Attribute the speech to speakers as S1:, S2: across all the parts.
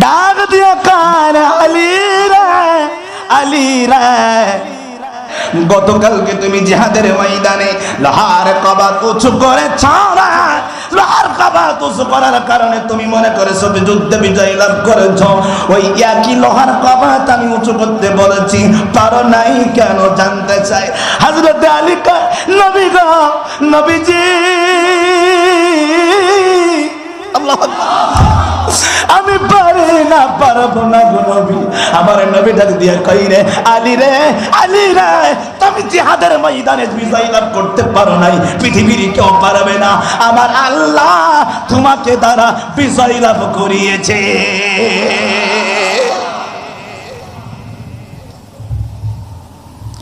S1: ডাক দিয়া কান আলী রে, আলী রে, গতকালকে তুমি জিহাদের ময়দানে লোহার কবাত উঁচু করে ছাড়া, লোহার কবাত উঁচু করার কারণে তুমি মনে করেছো যুদ্ধে বিজয় লাভ করেছো। ওই একই লোহার কবাত আমি উঁচু করতে বলেছি, পারো নাই কেন জানতে চাই। হযরত আলী কা নবী গো, নবীজি, আল্লাহু আকবার, আমি পারি না, পারবো না গো নবী। আমার নবী ডাক দিয়ে কই রে, আলী রে, আলী রে, তুমি জিহাদের ময়দানে বিজয় লাভ করতে পারো নাই, পৃথিবীর কেউ পারবে না, আমার আল্লাহ তোমাকে দ্বারা বিজয় লাভ করিয়েছে।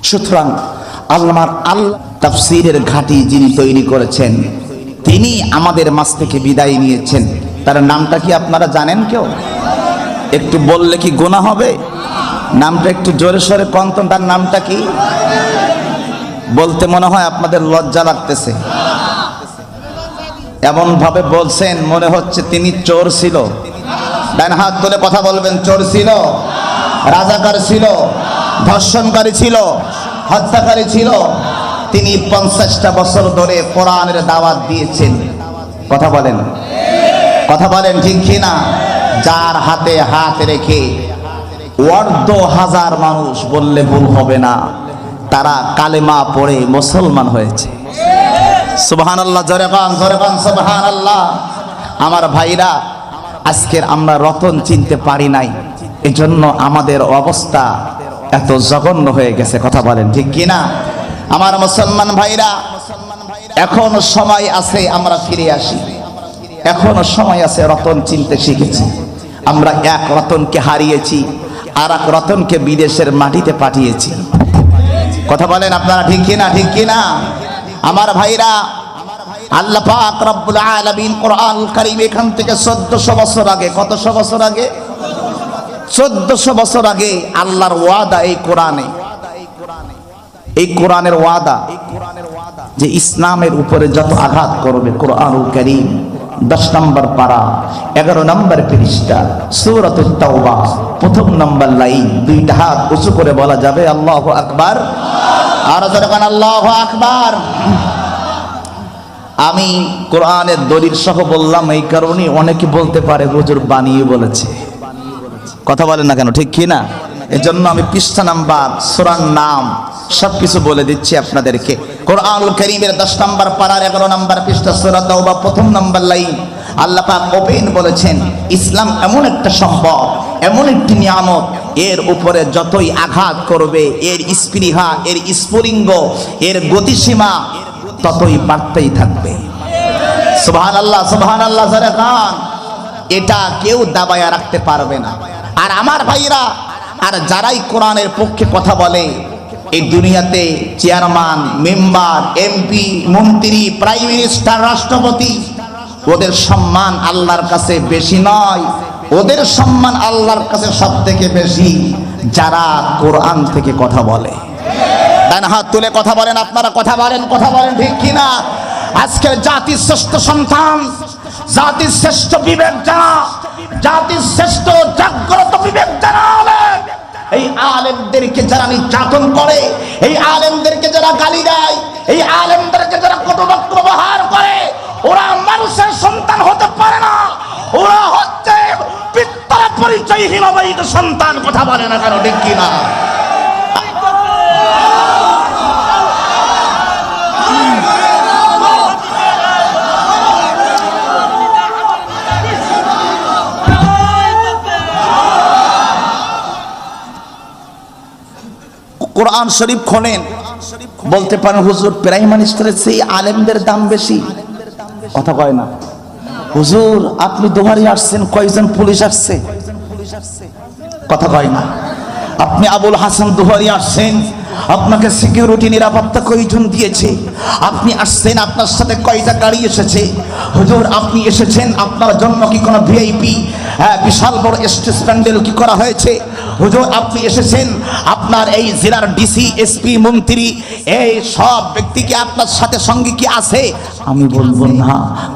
S1: সুতরাং আল্লাহর আল্লাহ তাফসীরের ঘাঁটি যিনি তৈরি করেছেন, তিনি আমাদের মাঝ থেকে বিদায় নিয়েছেন। তার নামটা কি আপনারা জানেন কেউ? একটু বললে কি গুনাহ হবে? নামটা একটু জোরে সোরে কন্ত, তার নামটা কি? বলতে মনে হয় আপনাদের লজ্জা লাগতেছে, এমন ভাবে বলছেন মনে হচ্ছে তিনি চোর ছিল। ডান হাত তুলে কথা বলবেন। চোর ছিল, রাজাকার ছিল, ধর্ষণকারী ছিল, হত্যাকারী ছিল। তিনি 50টা বছর ধরে কোরআনের দাওয়াত দিয়েছেন। কথা বলেন, কথা বলেন, ঠিক কিনা? যার হাতে হাত রেখে অর্ধ হাজার মানুষ, বললে ভুল হবে না, তারা কালেমা পড়ে মুসলমান হয়েছে। সুবহানাল্লাহ, জোরে কান, জোরে কান, সুবহানাল্লাহ। আমার ভাইরা, আজকের আমরা রতন চিনতে পারি নাই, এজন্য আমাদের অবস্থা এত জঘন্য হয়ে গেছে। কথা বলেন, ঠিক কিনা? আমার মুসলমান ভাইরা, এখনো সময় আছে, আমরা ফিরে আসি। এখনো সময় আছে, রতন চিনতে শিখেছি। আমরা এক রতনকে হারিয়েছি, আর এক রতনকে বিদেশের মাটিতে পাঠিয়েছি। কথা বলেন আপনারা, ঠিক কিনা? ঠিক কিনা? আমার ভাইরা, আল্লাহ পাক রব্বুল আলামিন কোরআনুল কারীম এখান থেকে 1400 বছর আগে, কতশো বছর আগে? 1400 বছর আগে আল্লাহর ওয়াদা এই কোরআনে, এই কোরআনের ওয়াদা যে ইসলামের উপরে যত আঘাত করবে, কোরআনুল কারীম 10 নম্বর পারা, 11 নম্বর পৃষ্ঠা, সূরাতুত তাওবা, 1 নম্বর লাইন। দুইটা হাত উঁচু করে বলা যাবে আল্লাহু আকবার, আর জোরে বলেন আল্লাহু আকবার। আমি কোরআনের দলিল সহ বললাম এই কারণে, অনেকে বলতে পারে হুজুর বানিয়ে বলেছে। কথা বলেন না কেন, ঠিক কি না? এজন্য আমি পৃষ্ঠা নাম্বার, সূরার নাম সবকিছু বলে দিচ্ছি আপনাদেরকে। কোরআনুল কারীমের 10 নম্বর পারার 11 নম্বর পৃষ্ঠা, সূরা তাওবা, 1 নম্বর লাইন। আল্লাহ পাক ওপেন বলেছেন, ইসলাম এমন একটা সম্পদ, এমন একটি নিয়ামত, এর উপরে যতই আঘাত করবে, এর স্পৃহা, এর স্ফুলিঙ্গ, এর গতিসীমা ততই বাড়তেই থাকবে। সুবহানাল্লাহ, সুবহানাল্লাহ, যারা গান, এটা কেউ দাবায়া রাখতে পারবে না। আর আমার ভাইরা, আর যারাই কোরআনের পক্ষে কথা বলে, এই দুনিয়াতে চেয়ারম্যান, মেম্বার, এমপি, মন্ত্রী, প্রাইম মিনিস্টার, রাষ্ট্রপতি, ওদের সম্মান আল্লাহর কাছে বেশি নয়, ওদের সম্মান আল্লাহর কাছে সব থেকে বেশি যারা কোরআন থেকে কথা বলে। ডান হাত তুলে কথা বলেন আপনারা, কথা বলেন, কথা বলেন, ঠিক কিনা? আজকের জাতির শ্রেষ্ঠ সন্তান, জাতির শ্রেষ্ঠ বিবেক যারা, জাতির শ্রেষ্ঠ জাগ্রত বিবেক যারা, এই আলেমদেরকে যারা নির্যাতন করে, এই আলেমদেরকে যারা গালি দেয়, এই আলেমদেরকে যারা কটুবাক্য ব্যবহার করে, ওরা মানুষের সন্তান হতে পারে না, ওরা হচ্ছে পিতৃ পরিচয়হীন অবৈধ সন্তান। কথা বলে না কেন, ঠিক কিনা? কোরআন শরীফ খোলেন, বলতে পারেন হুজুর প্রাইম মিনিস্টারের সেই আলেমদের দাম বেশি। কথা কয় না হুজুর, আপনি দোহারি আসছেন, কয়জন পুলিশ আসছে? কথা কয় না। আপনি আবুল হাসান দোহারি আসছেন, আপনাকে সিকিউরিটি নিরাপত্তা কয়জন দিয়েছে? আপনি আসছেন, আপনার সাথে কয়টা গাড়ি এসেছে? হুজুর আপনি এসেছেন, আপনার জন্য কি কোনো ভিআইপি বিশাল বড় স্টেজ প্যান্ডেল কি করা হয়েছে? হুজুর আপনি এসেছেন, আপনার এই জেলার ডিসি, এসপি, মন্ত্রী, এই সব ব্যক্তিকে আপনার সাথে সঙ্গে কি আছে? আমি বলবো না,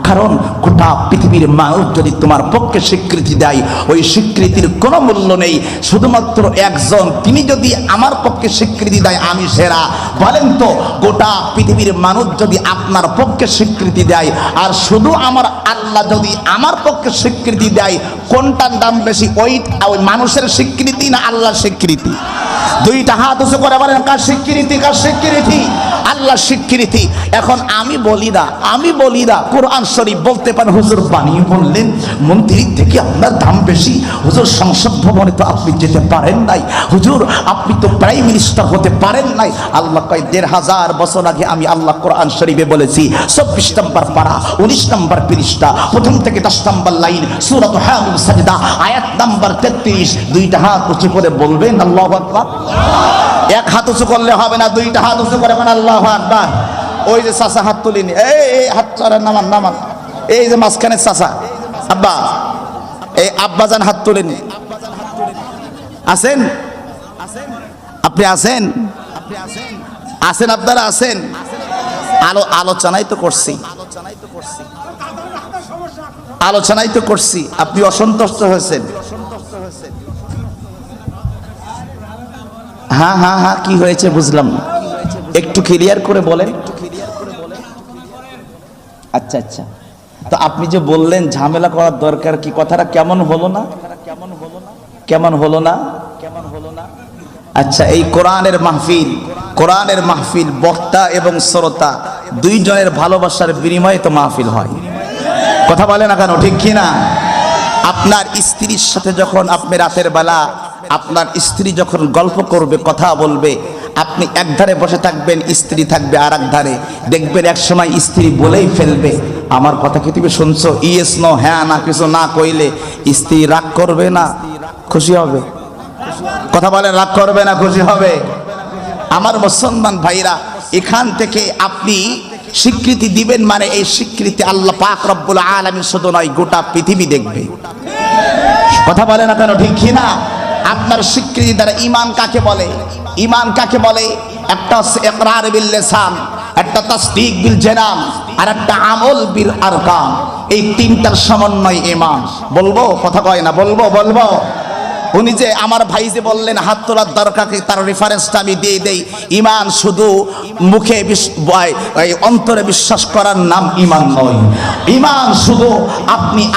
S1: কারণ গোটা পৃথিবীর মানুষ যদি তোমার পক্ষে স্বীকৃতি দেয়, ওই স্বীকৃতির কোনো মূল্য নেই। শুধুমাত্র একজন, তিনি যদি আমার পক্ষে স্বীকৃতি দেয় আমি সেরা। বলেন তো, গোটা পৃথিবীর মানুষ যদি আপনার পক্ষে স্বীকৃতি দেয় আর শুধু আমার আল্লাহ যদি আমার পক্ষে স্বীকৃতি দেয়, কোনটার দাম বেশি? ওই মানুষের স্বীকৃতি না আল্লাহর স্বীকৃতি? দুইটা হাত উঁচু করে বলেন, কার স্বীকৃতি? কার স্বীকৃতি? আল্লাহর স্বীকৃতি। এখন আমি বলি না কোরআন শরীফ বলতে পারেন হুজুর বানিয়ে বললেন মন্ত্রীর থেকে আপনার দাম বেশি। হুজুর সংসদ ভবনে তো আপনি যেতে পারেন নাই, হুজুর আপনি তো প্রাইম মিনিস্টার হতে পারেন নাই। আল্লাহ কয় 1500 বছর আগে আমি আল্লাহ কোরআন শরীফে বলেছি, 24 নম্বর পারা 19 নম্বর পৃষ্ঠা, প্রথম থেকে 10 নম্বর লাইন, সূরা হামিম সাজদা আয়াত নাম্বার 33। দুইটা হাত উঁচু করে বলবেন আল্লাহু আকবার। এক হাত উঁচু করলে হবে না, দুইটা হাত উঁচু করে বলেন আল্লাহু আকবার। ওই যে চাচা হাত তুলিনি, এই হাত চড়েন, নামান। এই যে মাঝখানে চাচা আব্বা, এই আব্বাজান হাত তুলেনি। আছেন? আপনি আছেন? আপনারা আছেন? আলোচনাই তো করছি, আপনি অসন্তুষ্ট হয়েছেন। হ্যাঁ কি হয়েছে বুঝলাম না, একটু ক্লিয়ার করে বলেন। আচ্ছা, তো আপনি যে বললেন ঝামেলা করার দরকার কি, কথাটা কেমন হলো না? আচ্ছা, এই কোরআনের মাহফিল বক্তা এবং শ্রোতা দুইজনের ভালোবাসার বিনিময়ে তো মাহফিল হয়। কথা বলে না কেন, ঠিক কি না? আপনার স্ত্রীর সাথে যখন আপনি রাতের বেলা আপনার স্ত্রী যখন গল্প করবে, কথা বলবে, আপনি এক ধারে বসে থাকবেন, স্ত্রী থাকবে আর এক ধারে। দেখবেন এক সময় স্ত্রী বলেই ফেলবে, আমার কথা কি তুমি শুনছো? ইয়েস নো, হ্যাঁ না কিছু না কইলে স্ত্রী রাগ করবে না খুশি হবে? কথা বলেন, রাগ করবে না খুশি হবে? আমার মুসলমান ভাইরা, এখান থেকে আপনি স্বীকৃতি দিবেন, মানে এই স্বীকৃতি আল্লাহ পাক রব্বুল আলামিন শুধু নয়, গোটা পৃথিবী দেখবে। কথা বলে না কেন, ঠিক কি না? আপনার স্বীকৃতি দ্বারা ঈমান কাকে বলে? একটা হচ্ছে ইকরার বিল লিসান, একটা তাসদীক বিল জানান, আর একটা আমল বিল আরকান। এই তিনটার সমন্বয় ঈমান। বলবো? কথা কয় না, বলবো। উনি যে আমার ভাই যে বললেন হাত তোলার দরকার, তার রেফারেন্সটা আমি দিয়ে দেই। ঈমান শুধু মুখে অন্তরে বিশ্বাস করার নাম ঈমান নয়। ঈমান শুধু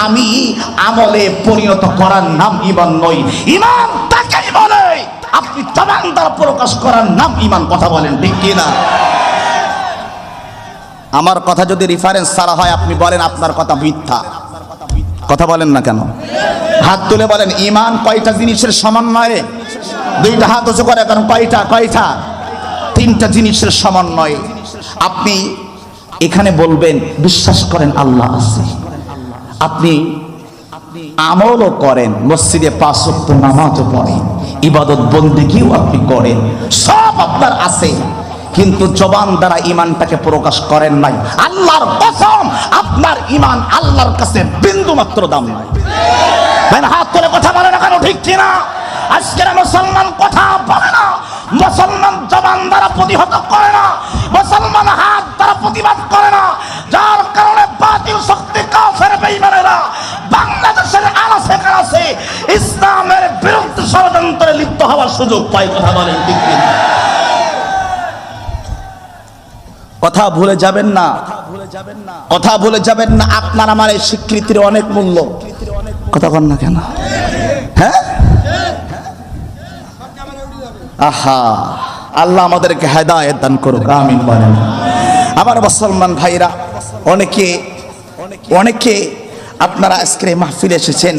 S1: আমি আমলে পরিণত করার নাম ঈমান নয়। ঈমান তাকেই বলে আপনি জবান দ্বারা প্রকাশ করার নাম ঈমান। কথা বলেন, ঠিক কি না? আমার কথা যদি রেফারেন্স ছাড়া হয়, আপনি বলেন আপনার কথা মিথ্যা। কথা বলেন না কেন? হাত তুলে বলেন, ঈমান কয়টা জিনিসের সমন্বয়ে? দুইটা হাত উঁচু করে, কারণ কয়টা? তিনটা জিনিসের সমন্বয়ে। আপনি এখানে বলবেন বিশ্বাস করেন আল্লাহ আছে, আপনি আমলও করেন, মসজিদে 5 ওয়াক্ত নামাজও পড়েন, ইবাদত বন্দেগীও আপনি করেন, সব আপনার আছে, কিন্তু জবান দ্বারা ঈমানটাকে প্রকাশ করেন নাই। আল্লাহর কসম, আপনার ঈমান আল্লাহর কাছে বিন্দু মাত্র দাম নাই। হাত তুলে কথা বলে না কেন, ঠিক কিনা? আজকের মুসলমান কথা বলে না, মুসলমান জবান দ্বারা প্রতিহত করে না, মুসলমান হাত দ্বারা প্রতিবাদ করে না, যার কারণে বাতিল শক্তি কাফের বেঈমানেরা বাংলাদেশের আনাচে-কানাচে ইসলামের বিরুদ্ধে ষড়যন্ত্রে লিপ্ত হওয়ার সুযোগ পায়। কথা বলেন, ঠিক কিনা? কথা ভুলে যাবেন না, আপনার আমার এই স্বীকৃতির অনেক মূল্য। কথা বল না কেন? হ্যাঁ, আহা, আল্লাহ আমাদেরকে হেদায়েত দান করুক, আমিন বলেন। আমার মুসলমান ভাইরা, অনেকে আপনারা আজকে মাহফিলে এসেছেন।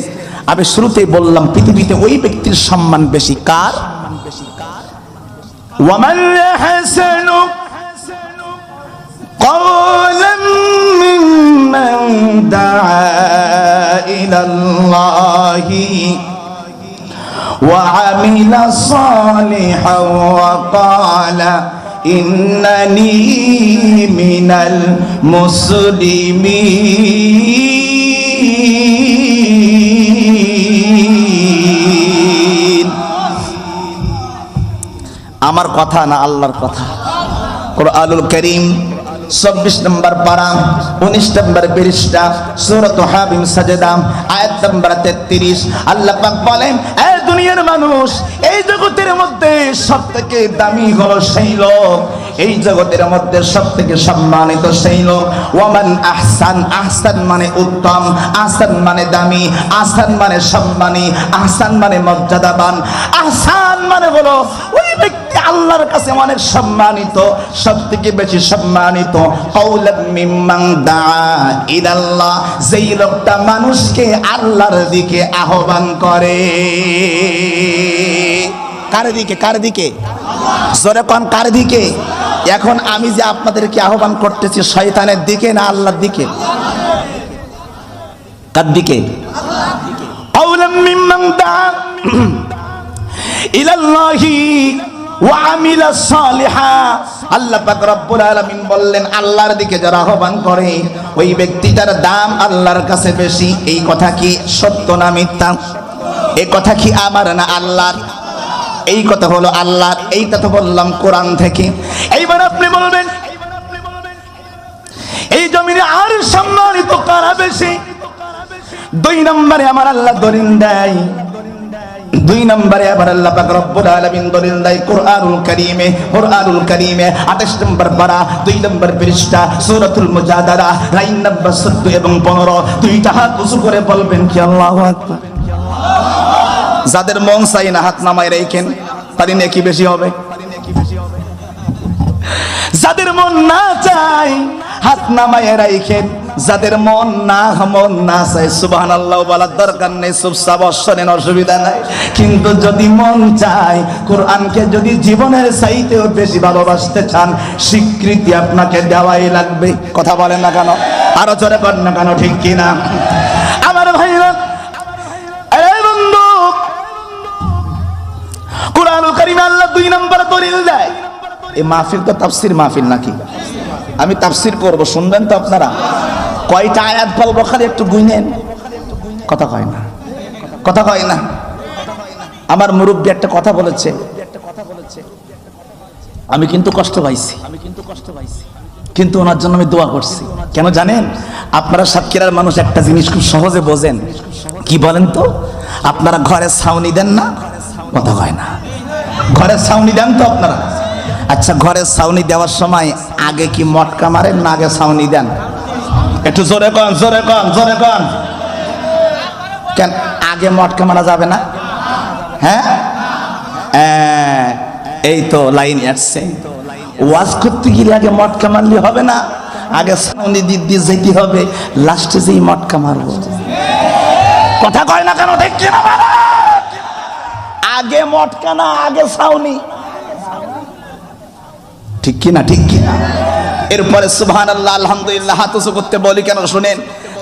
S1: আমি শুরুতেই বললাম, পৃথিবীতে ওই ব্যক্তির সম্মান বেশি কার? ওয়ামান ইয়াহসানু قولا ممن دعا إلى الله وعمل صالحا وقال إنني من المسلمين। আমার কথা না, আল্লাহর কথা। কুরআনুল কারীম 24 নম্বর পারা 19 নম্বর পৃষ্ঠা সূরা হামিম সাজদা আয়াত নম্বর 33 আল্লাহ পাক বলেন, এই দুনিয়ার মানুষ, এই জগতের মধ্যে সবথেকে দামি হলো সেই লোক, এই জগতের মধ্যে সবথেকে সম্মানিত সেই লোক। ওয়ামান আহসান, আহসান মানে উত্তম, আহসান মানে দামি, আহসান মানে সম্মানী, আহসান মানে মর্যাদাবান, আহসান মানে হলো ওই ব্যক্তি আল্লাহর কাছে অনেক সম্মানিত, সবথেকে বেশি সম্মানিত। কাউলাম মিম্মান দাআ ইলাল্লাহ, যেই লোকটা মানুষকে আল্লাহর দিকে আহ্বান করে। কার দিকে? কার দিকে? জোরে কোন কার দিকে? এখন আমি যে আপনাদেরকে আহ্বান করতেছি শয়তানের দিকে না আল্লাহর দিকে? কার দিকে? কাউলাম মিম্মান দাআ ইলাল্লাহি ওয়া আমিলা সালিহা, আল্লাহ পাক রব্বুল আলামিন বললেন, আল্লাহর দিকে যারা আহ্বান করে ওই ব্যক্তিটার দাম আল্লাহর কাছে বেশি। এই কথা কি সত্য না মিথ্যা? এই কথা কি আমার না আল্লাহর? এই কথা হলো আল্লাহর, এইটা তো বললাম কোরআন থেকে। এইবার আপনি বলবেন এই জমিনে আর সম্মানিত কারা বেশি? 2 নম্বরে আমার আল্লাহ দলিল দেয়, 2 নম্বরে আবার আল্লাহ পাক রব্বুল আলামিন দলিল দেয় কুরআনুল কারীমে। কুরআনুল কারীমে 28 নম্বর পারা 2 নম্বর পৃষ্ঠা সূরাতুল মুজাদালা লাইন নম্বর 14 এবং 15। দুইটা হাত উঁচু করে বলবেন কি আল্লাহু আকবার। যাদের মন চাই না হাত নামায় রাখেন, তারই নেকি বেশি হবে। যাদের মন না চাই হাত নামায় রাখেন, যাদের মন না চাই সুবহানাল্লাহ বলার দরকার নেই, চুপচাপ শোনেন, অসুবিধা নাই। কিন্তু যদি মন চায়, কোরআনকে যদি জীবনের চাইতেও বেশি ভালোবাসতে চান, স্বীকৃতি আপনাকে দেওয়াই লাগবে। কথা বলেন না কেন? আরো জোরে বলেন না কেন? ঠিক কিনা আমার ভাইরা? কুরআনুল কারীমে আল্লাহ 2 নম্বর দলিল দেয়। এই মাহফিল তো তাফসীর মাহফিল নাকি? আমি তাফসীর করব, শুনবেন তো আপনারা? কয়টা আয়াত বলবো খালি একটু গুনেন। কথা কয় না, কথা কয় না। আমার মুরব্বী একটা কথা বলেছে, আমি কিন্তু কষ্ট পাইছি, কিন্তু ওনার জন্য আমি দোয়া করছি। কেন জানেন? আপনারা সাতক্ষীরার মানুষ একটা জিনিস খুব সহজে বোঝেন। কি বলেন তো? আপনারা ঘরে ছাউনি দেন না? কথা কয় না। ঘরে ছাউনি দেন তো আপনারা? আচ্ছা, ঘরে ছাউনি দেওয়ার সময় আগে কি মটকা মারেন না আগে ছাউনি দেন? একটু জোরে কন, জোরে কন, জোরে কন। কেন আগে মটকা মারা যাবে না? হ্যাঁ, এই তো লাইন আসছে। ওয়াজ করতে গেলে আগে মটকা মারলে হবে না, আগে ছাউনি দিয়ে যেতে হবে, লাস্টে যেই মটকা মারবো। কথা কয় না কেন? ঠিক কিনা? আগে মটকা না আগে ছাউনি? ঠিক কিনা? ঠিক কিনা? এরপরে সুবহানাল্লাহ আলহামদুলিল্লাহ হাত উঁচু করতে বলি কেন শুনেন?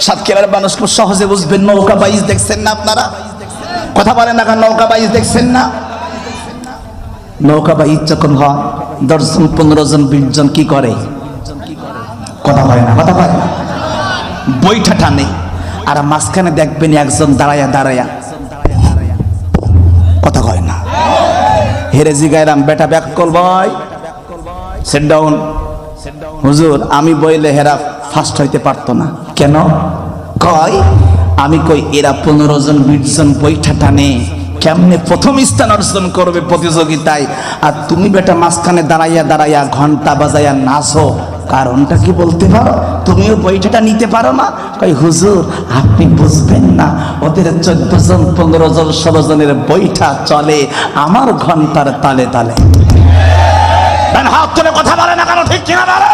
S1: সাতক্ষীরার মানুষ খুব সহজে বুঝবেন। নৌকা বাইচ দেখছেন না আপনারা? কথা বলেন না কেন? নৌকা বাইচ দেখছেন না? নৌকা বাইচ যখন হয় 10 জন 15 জন 20 জন কি করে? কথা বলে না, কথা বলে না, বইটা টানে। আর মাঝখানে দেখবেন একজন দাঁড়ায়া দাঁড়ায়া কথা কয় না। হেরে জিগাইলাম, বেটা ব্যাক কল বয়, সেট ডাউন। হুজুর আমি বইলে হেরা ফার্স্ট হইতে পারতো না কেন? কয় আমি কই এরা 15 জন 20 জন বইটা টানে, কেমনে প্রথম স্থান অর্জন করবে প্রতিযোগিতায়, আর তুমি বেটা মাঝখানে দাঁড়াইয়া দাঁড়াইয়া ঘন্টা বাজাইয়া নাচো, কারণটা কি বলতে পারো? তুমিও বইটা নিতে পারো না? কই হুজুর আপনি বুঝবেন না, ওদের 14 জন 15 জন 16 জনের বইটা চলে আমার ঘন্টার তালে তালে। হাত তুলে কথা বলে না কেন? ঠিক কিনা বলে?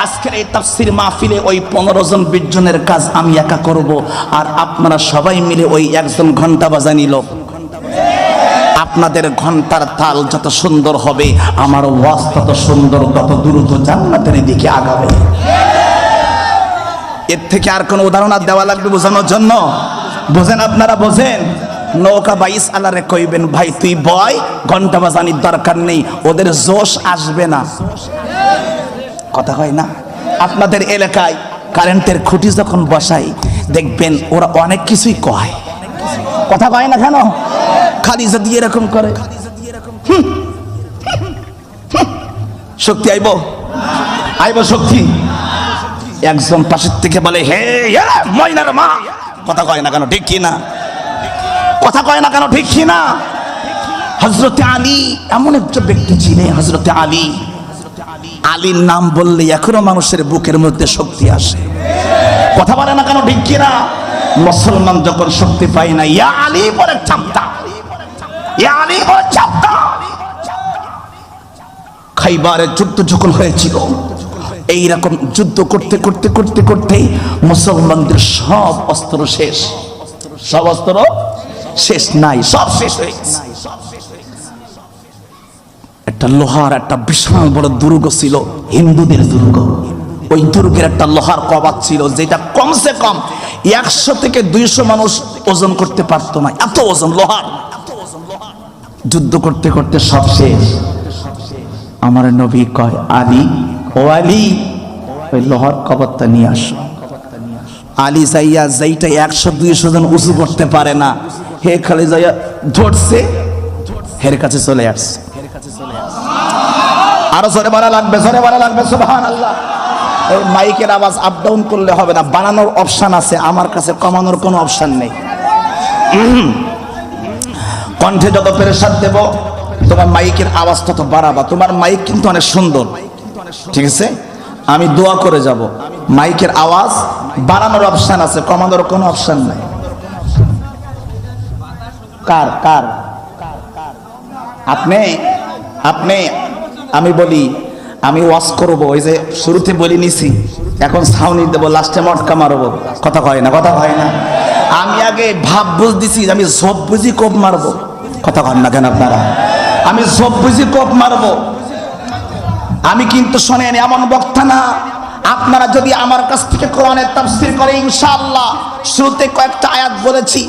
S1: আজকের এই তাফসীর মাহফিলে ওই 15 জন 20 জনের কাজ আমি একা করব, আর আপনারা সবাই মিলে ওই একজন ঘন্টা বাজানি লোক। আপনাদের ঘন্টার তাল যত সুন্দর হবে, আমার ওয়াজ তত সুন্দর, তত দ্রুত জান্নাতের দিকে আগাবে। এর থেকে আর কোন উদাহরণ দেওয়া লাগবে বোঝানোর জন্য? বোঝেন আপনারা? বোঝেন? নৌকা বাইস আলারে কইবেন ভাই তুই বয়, ঘন্টা বাজানির দরকার নেই, ওদের জোশ আসবে না। কথা হয় না? আপনাদের এলাকায় কারেন্টের খুঁটি যখন বসাই দেখবেন ওরা অনেক কিছুই কয়। কথা কয় না কেন? খালি যদি এরকম করে শক্তি আইব, আইব শক্তি। একজন পাশের থেকে বলে, হে ময়নার মা, কথা কয় না কেন ঠিক কি না? কথা কয় না কেন ঠিক কি না? হযরতে আলী এমন একজন ব্যক্তি ছিলেন, হযরতে আলী। আলীর নাম বললে এখনো মানুষের বুকের মধ্যে শক্তি আসে। কথা বলে না কেন ঠিক কি না? মুসলমান যখন শক্তি পায় না, ইয়া আলী বলে চাপটা, ইয়া আলী বলে চাপটা। খাইবারের যুদ্ধ যখন হয়েছিল, এইরকম যুদ্ধ করতে করতে করতে করতে মুসলমানদের সব অস্ত্র শেষ, সব অস্ত্র শেষ নাই, সব শেষ হয়ে গেছে। একটা লোহার একটা বিশাল বড় দুর্গ ছিল, হিন্দুদের দুর্গ। ওই দুর্গের একটা লোহার কবাট ছিল, যেটা কমসে কম 100 থেকে 200 মানুষ ওজন করতে পারতো না, এত ওজন লোহার। যুদ্ধ করতে করতে সব শেষ। আমার নবী কয়, আলী, ও আলী, ওই লোহার কবাটটা নিয়ে আসো। আলী যাইয়া যেইটা 100-200 জন উঁচু করতে পারে না, হে খালি যাইয়া ধরছে, হের কাছে চলে আসছে। আরো জোরে বলা লাগবে, জোরে বলা লাগবে সুবহানাল্লাহ। এই মাইকের আওয়াজ আপ ডাউন করলে হবে না, বাড়ানোর অপশন আছে, আমার কাছে কমানোর কোনো অপশন নেই। কণ্ঠে যত প্রেসার দেব, তোমার মাইকের আওয়াজ তত বাড়াবা। তোমার মাইক কিন্তু অনেক সুন্দর, ঠিক আছে? আমি দোয়া করে যাব, মাইকের আওয়াজ বাড়ানোর অপশন আছে, কমানোর কোনো অপশন নাই। কার কার আপনি আপনি আমি বলি, আমি ওয়াজ করবো, ওই যে শুরুতে বলি নিছি, এখন ছাউনি দেবো, লাস্টে মটকা মারবো। কথা কয় না, কথা কয় না। আমি আগে ভাব বুঝ দিছি, আমি সব বুঝি কোপ মারবো। কথা কন না কেন আপনারা? আমি সব বুঝি কোপ মারবো। আমি কিন্তু শোনেন এমন বক্তা না। আপনারা যদি আমার কাছ থেকে কোরআনের তাফসীর করে, ইনশাআল্লাহ শুরুতে কয়েকটা আয়াত বলেছি,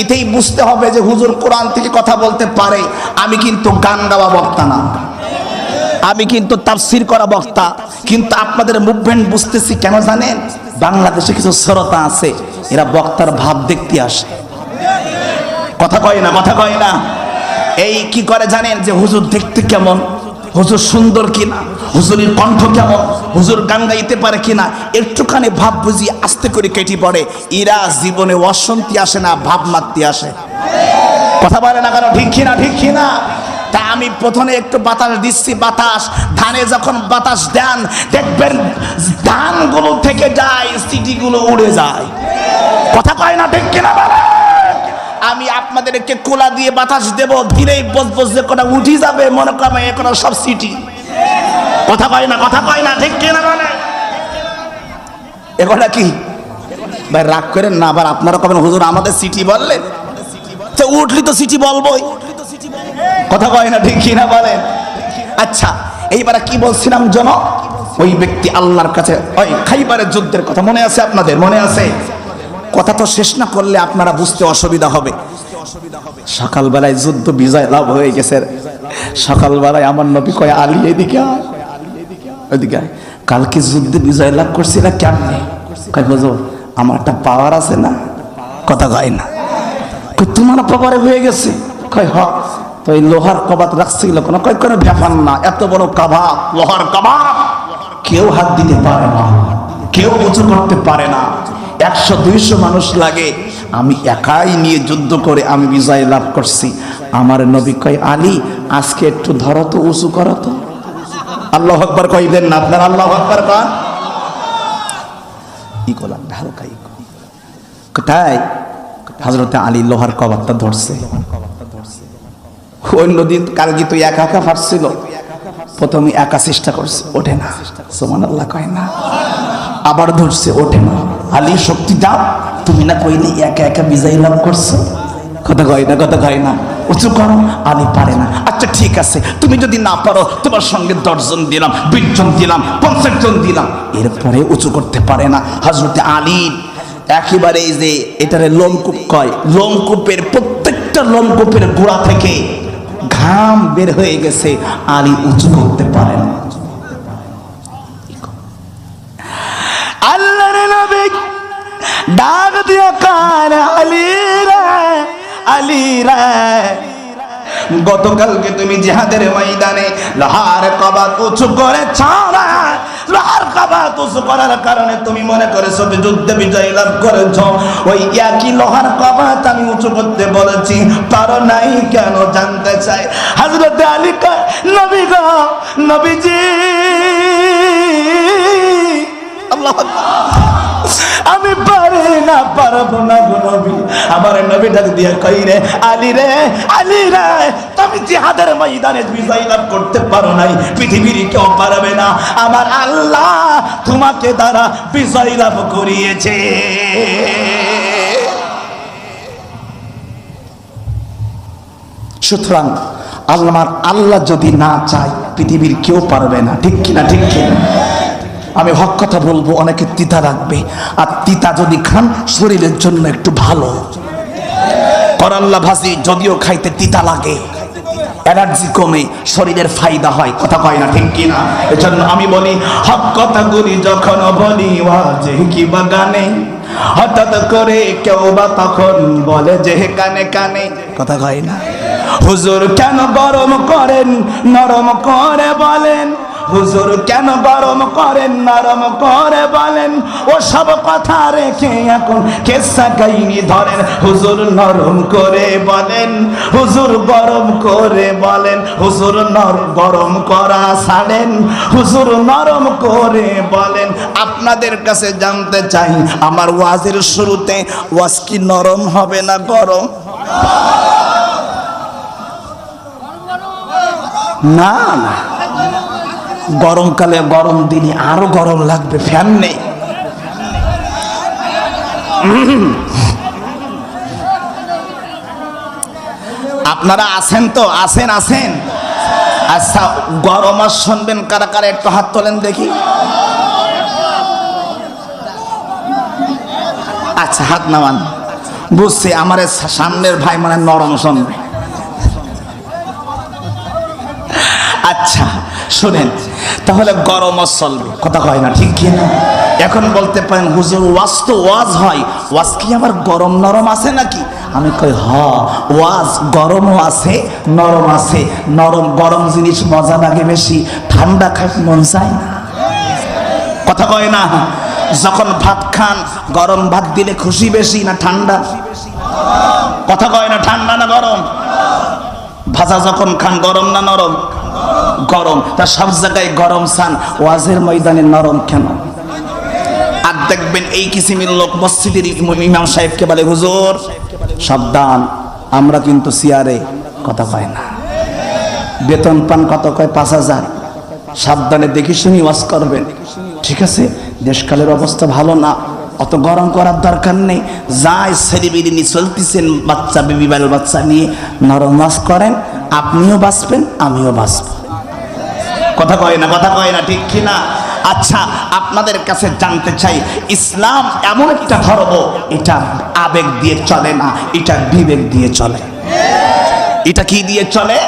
S1: এতেই বুঝতে হবে যে হুজুর কোরআন থেকে কথা বলতে পারে। আমি কিন্তু গান গাওয়া বক্তা না, আমি কিন্তু তাফসীর করা বক্তা। কিন্তু আপনাদের মুভমেন্ট বুঝতেছি কেন জানেন? বাংলাদেশে কিছু শ্রোতা আছে, এরা বক্তার ভাব দেখতে আসে। কথা কয় না, কথা কয় না। এই কি করে জানেন? যে হুজুর দেখতে কেমন, হুজুর সুন্দর কিনা, হুজুরের কণ্ঠ কেমন, হুজুর গান গাইতে পারে কিনা, একটুখানি ভাব বুঝি আস্তে করে কেটে পড়ে। এরা জীবনে অশান্তি আসে না, ভাব মারতে আসে। কথা বলে না কেন ঠিক কিনা, ঠিক কিনা? তা আমি প্রথমে একটু বাতাস দিচ্ছি, বাতাস ধানে যখন বাতাস দেন, দেখবেন ধানগুলো থেকে যায়, সিটিগুলো উড়ে যায়। কথা কয় না ঠিক কিনা বলে? আমি আপনাদেরকে কোলা দিয়ে বাতাস দেব, ধীরেই বস যে কটা উঠি যাবে, মনে করেন এখন সব সিটি। কথা কয় না, কথা কয় না ঠিক কিনা বলে? এগুলা কি ভাই? রাগ করেন না, আবার আপনারা কবেন হুজুর আমাদের সিটি বললেন, তো উঠলি তো সিটি বলবোই। কথা কয় না ঠিক কিনা বলেন? আচ্ছা, এইবারে কি বলছিলাম যেন? ওই ব্যক্তি আল্লাহর কাছে, ওই খাইবারের যুদ্ধের কথা মনে আছে আপনাদের? মনে আছে? কথা তো শেষ না করলে আপনারা বুঝতে অসুবিধা হবে। সকালবেলায় যুদ্ধ বিজয় লাভ হয়ে গেছে। সকালবেলায় আমার নবী কয়, আলী এদিকে আয়, ওইদিকে আয়। কালকে যুদ্ধে বিজয় লাভ করছি না কেমনে? কয় হুজুর আমার একটা পাওয়ার আছে না। কথা কয় না। কয় তোমার পাওয়ারে হয়ে গেছে? কয় হ। তো এই লোহার কবাত রাখছিল কোন? কয় কোনো ব্যাপার না, এত বড় কাবাব, লোহার কাবাব, কেউ হাত দিতে পারে না, কেউ উঁচু করতে পারে না। 100-200 মানুষ লাগে, আমি একাই নিয়ে যুদ্ধ করে আমি বিজয় লাভ করছি। আমার নবী কয়, আলী আজকে একটু ধরো তো, উঁচু করো তো। আল্লাহু আকবার কইবেন না আপনারা? আল্লাহু আকবার কন। ই করলাম হালকাই কোথায়? হযরতে আলী লোহার কবাতটা ধরছে। অন্যদিন কালকে তো একা একা ফাটছিল, প্রথমে একা চেষ্টা করছে, ওঠে না। সুবহানাল্লাহ কয় না? আবার ধরছে, ওঠে না। আলী শক্তি দাও, তুমি না কইলে একা একা বিজয় লাভ করছো। কথা কয় না, কথা কয় না। উঁচু করো। আলী পারে না। আচ্ছা ঠিক আছে, তুমি যদি না পারো, তোমার সঙ্গে 10 জন দিলাম, 20 জন দিলাম, 50 জন দিলাম। এরপরে উঁচু করতে পারে না। হযরতে আলী একেবারে এই যে এটারে লোমকূপ কয়, লোমকূপের প্রত্যেকটা লোমকূপের গোড়া থেকে ঘাম বের হয়ে গেছে, আলী উঁচু করতে পারে না। আল্লাহর নবী ডাক দিয়া কার, আলী রে, আলী রে, গতকালকে তুমি জিহাদের ময়দানে লোহার কবাত উঁচু করেছ, লোহার কাবা উঁচু করার কারণে তুমি মনে করেছো যুদ্ধে বিজয় লাভ করেছো, ওই একই লোহার কাবা আমি উঁচু করতে বলেছি, পারো নাই কেন জানতে চাই। হযরত আলী কয়, নবী গো, নবীজি, আল্লাহু আকবার, আমি পারি না, পারবো না গো নবী। আমার নবী ডাক দিয়ে কই রে, আলী রে, আলী রে, তুমি জিহাদের ময়দানে বিজয় লাভ করতে পারো নাই, পৃথিবীর কেউ পারবে না, আমার আল্লাহ তোমাকে দ্বারা বিজয় লাভ করিয়েছে। সুতরাং আমার আল্লাহ যদি না চায় পৃথিবীর কেউ পারবে না, ঠিক কিনা? ঠিক কিনা? আমি হক কথা বলবো, অনেকে তিতা রাখবে, আর তিতা যদি খান শরীরের জন্য একটু ভালো। করল্লা ভাজি যদিও খাইতে তিতা লাগে, এনার্জি কমে, শরীরের ফায়দা হয়, কথা কয় না, ঠিক কিনা? এজন্য আমি বলি, হক কথাগুলি যখন বলি ওয়াজে কি বাগানে, হঠাৎ করে কেউ বা তখন বলে যে কানে কানে, কথা কয় না। হুজুর কেন গরম করেন, নরম করে বলেন, হুজুর কেন গরম করেন, নরম করে বলেন, ও সব কথা রেখে এখন কেসা কাহিনী ধরেন। হুজুর নরম করে বলেন, হুজুর গরম করে বলেন, হুজুর গরম করা ছাড়েন, হুজুর নরম করে বলেন। আপনাদের কাছে জানতে চাই, আমার ওয়াজের শুরুতে ওয়াজ কি নরম হবে না গরম? না না, গরমকালে গরম দিনে আরো গরম লাগবে, ফ্যান নেই। আপনারা আছেন তো? আছেন আছেন। আচ্ছা, গরম আর শুনবেন কারা কারা, একটু হাত তোলেন দেখি। আচ্ছা, হাত নামান। বুঝছি, আমার সামনের ভাই মানে নরম শুনবে। আচ্ছা শোনেন, তাহলে গরমও চলবে, কথা কয় না, ঠিক কিনা? এখন বলতে পারেন, হুজুর ওয়াজ তো ওয়াজ হয়, ওয়াজ কি আবার গরম নরম আছে নাকি? আমি কই, হ, ওয়াজ গরমও আছে, নরম আছে। নরম গরম জিনিস মজা লাগে বেশি, ঠান্ডা খাইতে মন চায় না, কথা কয় না? যখন ভাত খান, গরম ভাত দিলে খুশি বেশি না ঠান্ডা? কথা কয় না, ঠান্ডা না গরম? ভাজা যখন খান, গরম না নরম? গরম। তা সব জায়গায় গরম চান, ওয়াজের ময়দানে নরম কেন? আর দেখবেন এই কিসিমের লোক মসজিদের ইমাম সাহেবকে বলে, হুজুর সাবধান, আমরা কিন্তু চেয়ারে, কথা কয় না। বেতন পান কত? কয় 5,000। সাবধানে দেখি শুনি ওয়াজ করবেন, ঠিক আছে? দেশকালের অবস্থা ভালো না, অত গরম করার দরকার নেই। যাই ছেলেবেলি নিয়ে চলতেছেন, বাচ্চা বেবি বাল বাচ্চা নিয়ে নরম ওয়াজ করেন, আপনিও বাঁচবেন, আমিও বাঁচব, কথা কয় না? কথা কয় না, ঠিক কিনা? আচ্ছা, আপনাদের কাছে জানতে চাই, ইসলাম এমন একটা ধর্ম, এটা আবেগ দিয়ে চলে না, এটা বিবেক দিয়ে চলে। এটা কি দিয়ে চলে?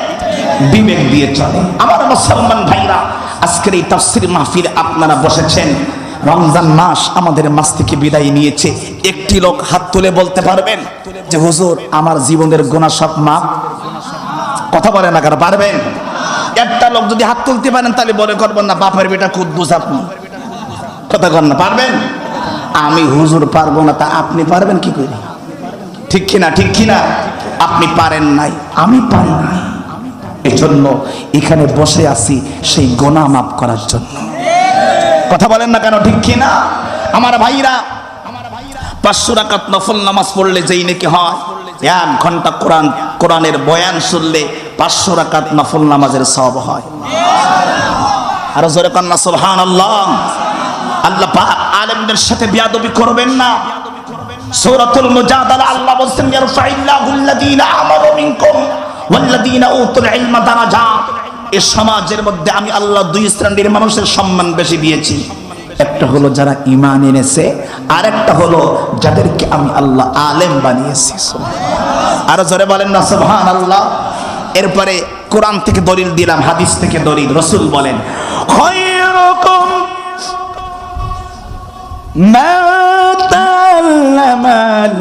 S1: বিবেক দিয়ে চলে। আমার মুসলমান ভাইরা, আজকের এই তাফসীর মাহফিলে আপনারা বসেছেন, রমজান মাস আমাদের মাস থেকে বিদায় নিয়েছে। একটি লোক হাত তুলে বলতে পারবেন যে হুজুর আমার জীবনের গুনাহ সব মাফ? কথা বলেন না, কারা পারবেন? একটা লোক যদি হাত তুলতে পারেন তাহলে বলে করবেন না বাপের বেটা কুদ্দুস আপনি, কথা কন না? পারবেন? আমি হুজুর পারবো না, তা আপনি পারবেন কি করে? ঠিক কিনা? ঠিক কিনা? আপনি পারেন নাই, আমি পারি নাই, এজন্য এখানে বসে আছি সেই গুনাহ মাফ করার জন্য, কথা বলেন না কেন? ঠিক কিনা? আমার ভাইরা, 500 রাকাত নফল নামাজ পড়লে যেই নাকি হয়, 1 ঘন্টা কোরআনের বয়ান শুনলে 500 রাকাত নফল নামাজের সওয়াব হয়। আর জোরে কান্না সুবহানাল্লাহ। আল্লাহ পাক আলেমদের সাথে বেয়াদবি করবেন না। সূরাতুল মুজাদালা আল্লাহ বলেন, ইয়ারফাইল্লাহুল লাযীনা আমানু মিনকুম ওয়াল্লাযীনা উতুল ইলমা দারাজাত। এই সমাজের মধ্যে আমি আল্লাহ 2 শ্রেণীর মানুষের সম্মান বেশি দিয়েছি। একটা হলো যারা ঈমান এনেছে, আর একটা হলো যাদেরকে আমি আল্লাহ আলেম বানিয়েছি। আর জোরে বলেন না সুবহানাল্লাহ। এরপরে কোরআন থেকে দলিল দিলাম, হাদিস থেকে দলিল। রাসূল বলেন, খায়রুকুম মান তাআল্লামাল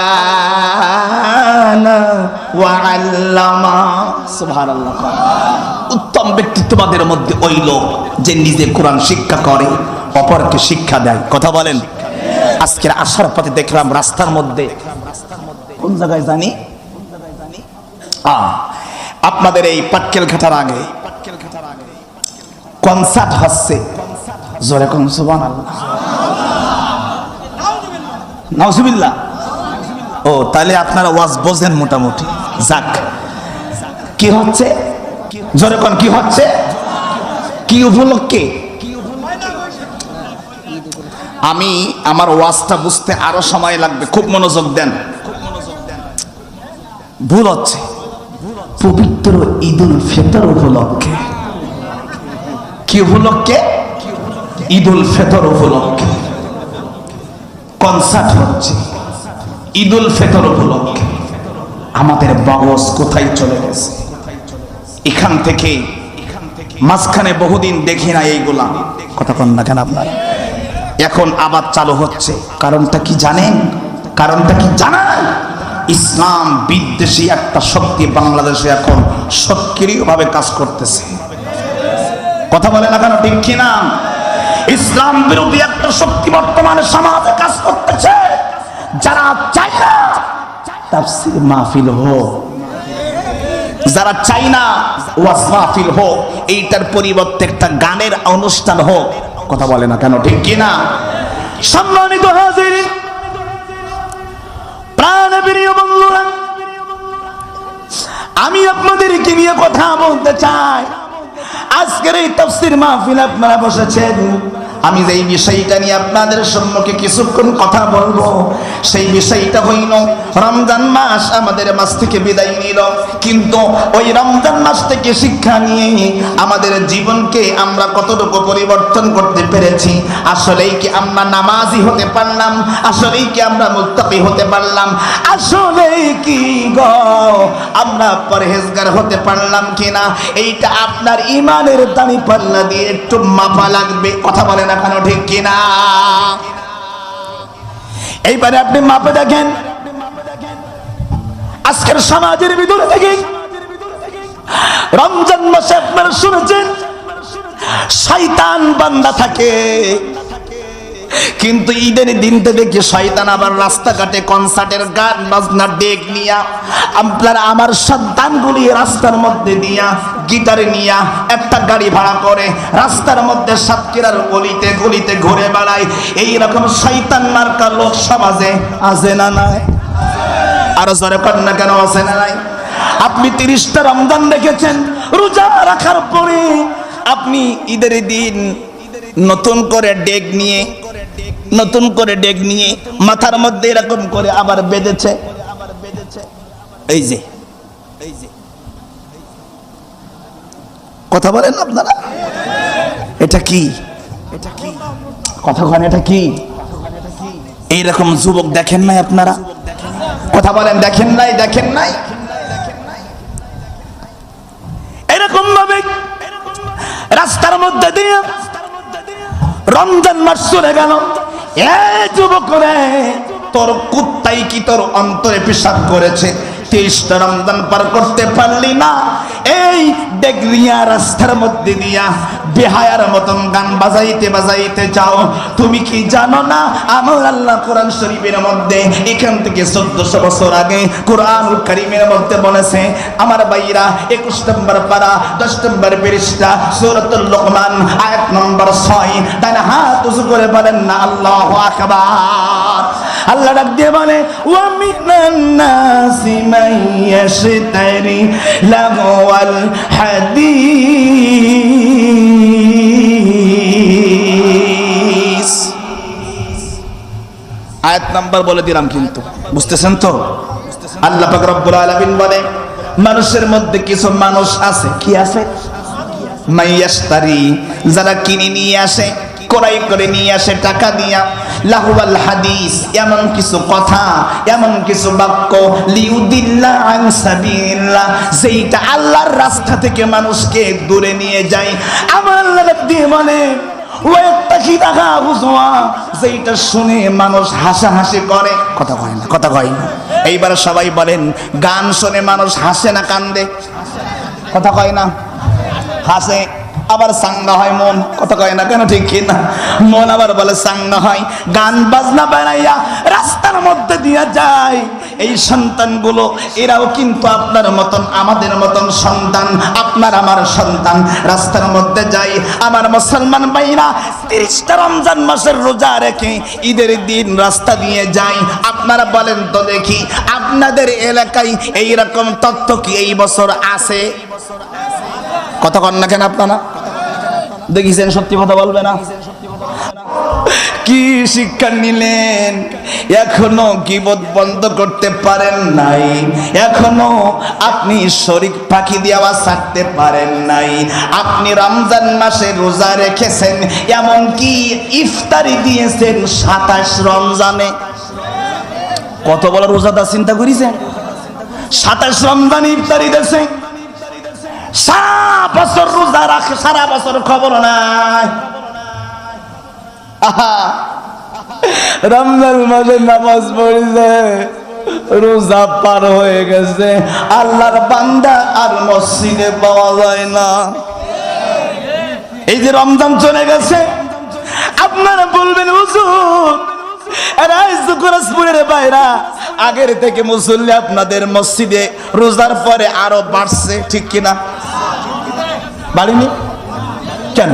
S1: কুরআন ওয়া আল্লামা। সুবহানাল্লাহ। উত্তম ব্যক্তিত্ববাদের মধ্যে ওই লোক যে নিজে কোরআন শিক্ষা করে, অপরকে শিক্ষা দেয়। কথা বলেন। আজকের আসার পথে দেখলাম রাস্তার মধ্যে, কোন জায়গায় জানি, আপনাদের এই পাটকেল ঘাটার আগে কনসার্ট হচ্ছে। জোরে কোন সুবহানাল্লাহ, নাউজুবিল্লাহ। ও তাহলে আপনারা ওয়াজ বোঝেন মোটামুটি। যাক, কি হচ্ছে? জোরে কোন কি হচ্ছে? কি উপলক্ষে? আমি আমার ওয়াজটা বুঝতে আরো সময় লাগবে, খুব মনোযোগ দেন। ভুল হচ্ছে পবিত্র ঈদুল ফিতর উপলক্ষে। কি উপলক্ষে? ঈদুল ফিতর উপলক্ষে কনসার্ট হচ্ছে, ঈদুল ফিতর উপলক্ষে। আমাদের বাগস কোথায় চলে গেছে? এখান থেকে মাঝখানে বহুদিন দেখি না এইগুলা। কথা কন না কেন আপনারা? এখন আবার চালু হচ্ছে। কারণটা কি জানেন? কারণটা কি জানেন? ইসলাম বিদ্বেষী একটা শক্তি বাংলাদেশে এখন সক্রিয়ভাবে কাজ করতেছে। কথা বলে না কেন? ঠিক কিনা? ইসলাম বিরোধী একটা শক্তি বর্তমানে সমাজে কাজ করতেছে। যারা চায় না তাফসীর মাহফিল হোক, যারা চায় না ওয়াজ মাহফিল হোক, এইটার পরিবর্তে একটা গানের অনুষ্ঠান হোক। কথা বলে না কেন? ঠিক কিনা? সম্মানিত হাজিরিন, প্রাণপ্রিয় বন্ধুরা, আমি আপনাদেরকে নিয়ে কথা বলতে চাই। আজকের এই তাফসীর মাহফিল আপনারা বসেছেন, আমি যেই বিষয়টা নিয়ে আপনাদের সম্মুখে কিছুক্ষণ কথা বলবো, সেই বিষয়টা হইল রমজান মাস আমাদের মাস থেকে বিদায় নিল, কিন্তু ওই রমজান মাস থেকে শিক্ষা নিয়ে আমাদের জীবনকে আমরা কতটুকু পরিবর্তন করতে পেরেছি। আসলেই কি আমরা নামাজি হতে পারলাম? আসলেই কি আমরা মুত্তাকি হতে পারলাম? আসলেই কি গো আমরা পরহেজগার হতে পারলাম কিনা? এইটা আপনার ইমানের দামি পাল্লা দিয়ে একটু মাপা লাগবে। কথা বলে না কেন? ঠিক কিনা? এইবারে আপনি মাপে দেখেন, আজকের সমাজের ভিতরে থেকে রমজান মাসে আপনারা শুনেছেন শয়তান বান্দা থাকে, কিন্তু ঈদের দিনটা দেখে শয়তান আবার রাস্তাঘাটে কনসার্টের গান বাজনা ডেক নিয়া, আপনারা আমার সন্তানগুলি রাস্তার মধ্যে দিয়া গিটার নিয়া একটা গাড়ি ভাড়া করে রাস্তার মধ্যে সাতক্ষীরার গলিতে গলিতে ঘুরে বেড়ায়। এইরকম শয়তান মার্কা লোক সমাজে আছে না নাই? আরো জোরে কর না কেন? আছে না নাই? আপনি 30টা রমজান রেখেছেন, রোজা রাখার পরে আপনি ঈদের দিন নতুন করে ডেক নিয়ে মাথার মধ্যে এরকম করে আবার বেঁধেছে। এই যে কথা বলেন আপনারা, এটা কি? কথা বলেন, এটা কি? এইরকম যুবক দেখেন নাই আপনারা? কথা বলেন, দেখেন নাই? দেখেন নাই? এরকম ভাবে রাস্তার মধ্যে দিয়ে রমজান মাস চলে গেল। যুবক রে, তোর কুত্তাই কি তোর অন্তরে পেশাব করেছে? 30টা রমজান পার করতে পারলি না, এই ডেগরিয়া রাস্তার মধ্যে দিয়া বেহায়ার মতন গান বাজাইতে বাজাইতে যাও। তুমি কি জানো না আমার আল্লাহ কোরআন শরীফের মধ্যে এখান থেকে 1400 বছর আগে কোরআনুল কারীমের মধ্যে বলেছে, আমার ভাইরা 21 নম্বর পারা 10 নম্বর পৃষ্ঠা সূরাতুল লুকমান আয়াত নম্বর 6, ডান হাত উঁচু করে বলেন না আল্লাহু আকবার। আল্লাহ ডাক দিয়ে বলে, ওয়া মিনান নাসি মান ইয়াশতারি লাহওয়াল হাদিস। আয়াত নাম্বার বলে দিলাম, কিন্তু বুঝতেছেন তো? আল্লাহ পাক রব্বুল আলামিন বলে, মানুষের মধ্যে কিছু মানুষ আছে, কি আছে? মাইয়াশতারি, যারা কিনে নিয়ে আসে, ক্রয় করে নিয়ে আসে টাকা দিয়া, লাহওয়াল হাদিস, এমন কিছু কথা, এমন কিছু বাক্য, লিউদিল্লা আন সাবিলিল্লাহ, যেটা আল্লাহর রাস্তা থেকে মানুষকে দূরে নিয়ে যায়। আমার আল্লাহ দিয়ে বলে, ও একটা কি টাকা বুঝবা, যেটা শুনে মানুষ হাসাহাসি করে। কথা কয় না? কথা কয় না? এইবার সবাই বলেন, গান শুনে মানুষ হাসে না কান্দে? কথা কয় না? হাসে আবার সাঙ্গা হয় মন, কথা কয় না কেন ঠিক কি না? মন আবার বলে সাঙ্গা হয়, গান বাজনা বেড়াইয়া রাস্তার মধ্যে দিয়া যায়। এই সন্তানগুলো এরাও কিন্তু আপনার মতন আমাদের মতন সন্তান, আপনার আমার সন্তান। রাস্তার মধ্যে যাই আমার মুসলমান ভাইরা 30টা রমজান মাসের রোজা রেখে ঈদের দিন রাস্তা দিয়ে যাই। আপনারা বলেন তো দেখি, আপনাদের এলাকায় এইরকম তথ্য কি এই বছর আছে? কথা কন না কেন আপনারা? দেখিছেন? সত্যি কথা বলবে না? কি শিক্ষা নিলেন? এখনো গীবত বন্ধ করতে পারেন নাই, এখনো আপনি শরীক ফাঁকি দিয়ে আওয়াজ ছাড়তে পারেন নাই। আপনি রমজান মাসে রোজা রেখেছেন, এমনকি ইফতারি দিয়েছেন 27 রমজানে। কত বড় রোজাদার চিন্তা করেছেন? 27 রমজানে ইফতারি দিয়েছে। সারা বছর রোজা রাখে, সারা বছর খবর নাই। রমজান মাসে নামাজ পড়েছে, রোজা পার হয়ে গেছে, আল্লাহর বান্দা আর মসজিদে পাওয়া যায় না। এই যে রমজান চলে গেছে, আপনারা বলবেন হুজুর যুগরাজপুরের বাইরা আগের থেকে মুসল্লি আপনাদের মসজিদে রোজার পরে আরো বাড়ছে, ঠিক কিনা? বাড়িনি কেন?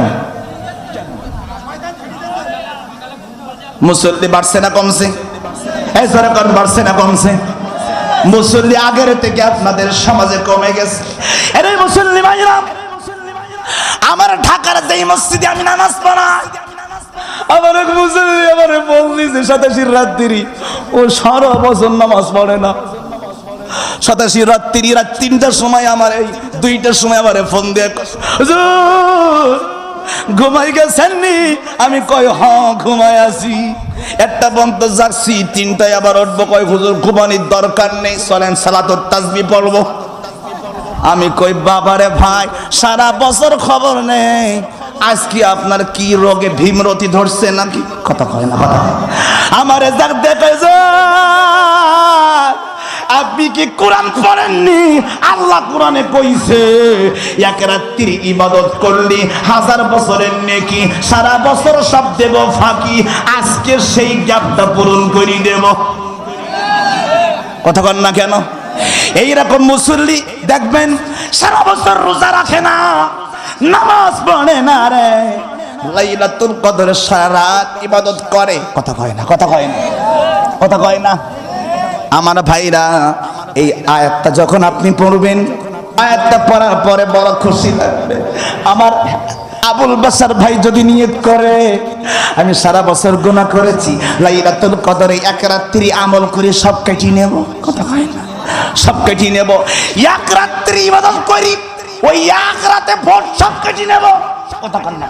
S1: মুসল্লি বাড়ছে না কমছে? এই সরকার বাড়ছে না কমছে? মুসল্লি আগের থেকে আপনাদের সমাজে কমে গেছে। আরে মুসল্লি ভাইরা, আমার ঢাকার যেই মসজিদে আমি নামাজ পড়াই, আমার এক মুসল্লি আমারে বলছে 87 রাত্রি ও সারা বছর নামাজ পড়ে না। 87 রাত্রি রাত 3টার সময় আমার এই 2টার সময় আমারে ফোন দিয়ে ঘুমাই গেছেন নি? আমি কই হ্যাঁ ঘুমাই আছি। একটা বন্ধ যাচ্ছি, 3টায় আবার উঠবো, কয় হুজুর ঘুমানির দরকার নেই, চলেন সালাতুত তাসবিহ পড়বো। আমি কই বাবারে ভাই, সারা বছর খবর নেই, আজকে আপনার কি রোগে ভীমরতি ধরছে নাকি? কথা কয় না, কথা আমারে যাক দেখে যা, আপনি কি কোরআন পড়েননি? আল্লাহ কোরআনে কইছে এক রাত্রির ইবাদত করলি 1000 বছরের নেকি, সারা বছর সব দেব ফাঁকি, আজকে সেই গ্যাপটা পূরণ করে দেব। কথা কন না কেন? এইরকম মুসল্লি দেখবেন সারা বছর রোজা রাখে না, নামাজ পড়ে না রে, লাইলাতুল কদরে সারা রাত ইবাদত করে। কথা কয় না, কথা কয় না, কথা কয় না। আমার ভাইরা, এই আয়াতটা যখন আপনি পড়বেন, আয়াতটা পড়ার পরে বড় খুশি লাগবে। আমার আবুল বাসার ভাই যদি নিয়ত করে, আমি সারা বছর গুনাহ করেছি, লাইলাতুল কদরে এক রাত্রি আমল করে সব কেটে নেব। কথা কয় না, সব কেটে নেব। এক রাত্রি ইবাদত করি, ওই এক রাতে ভোট সব কেটে নেব। কথা কয় না,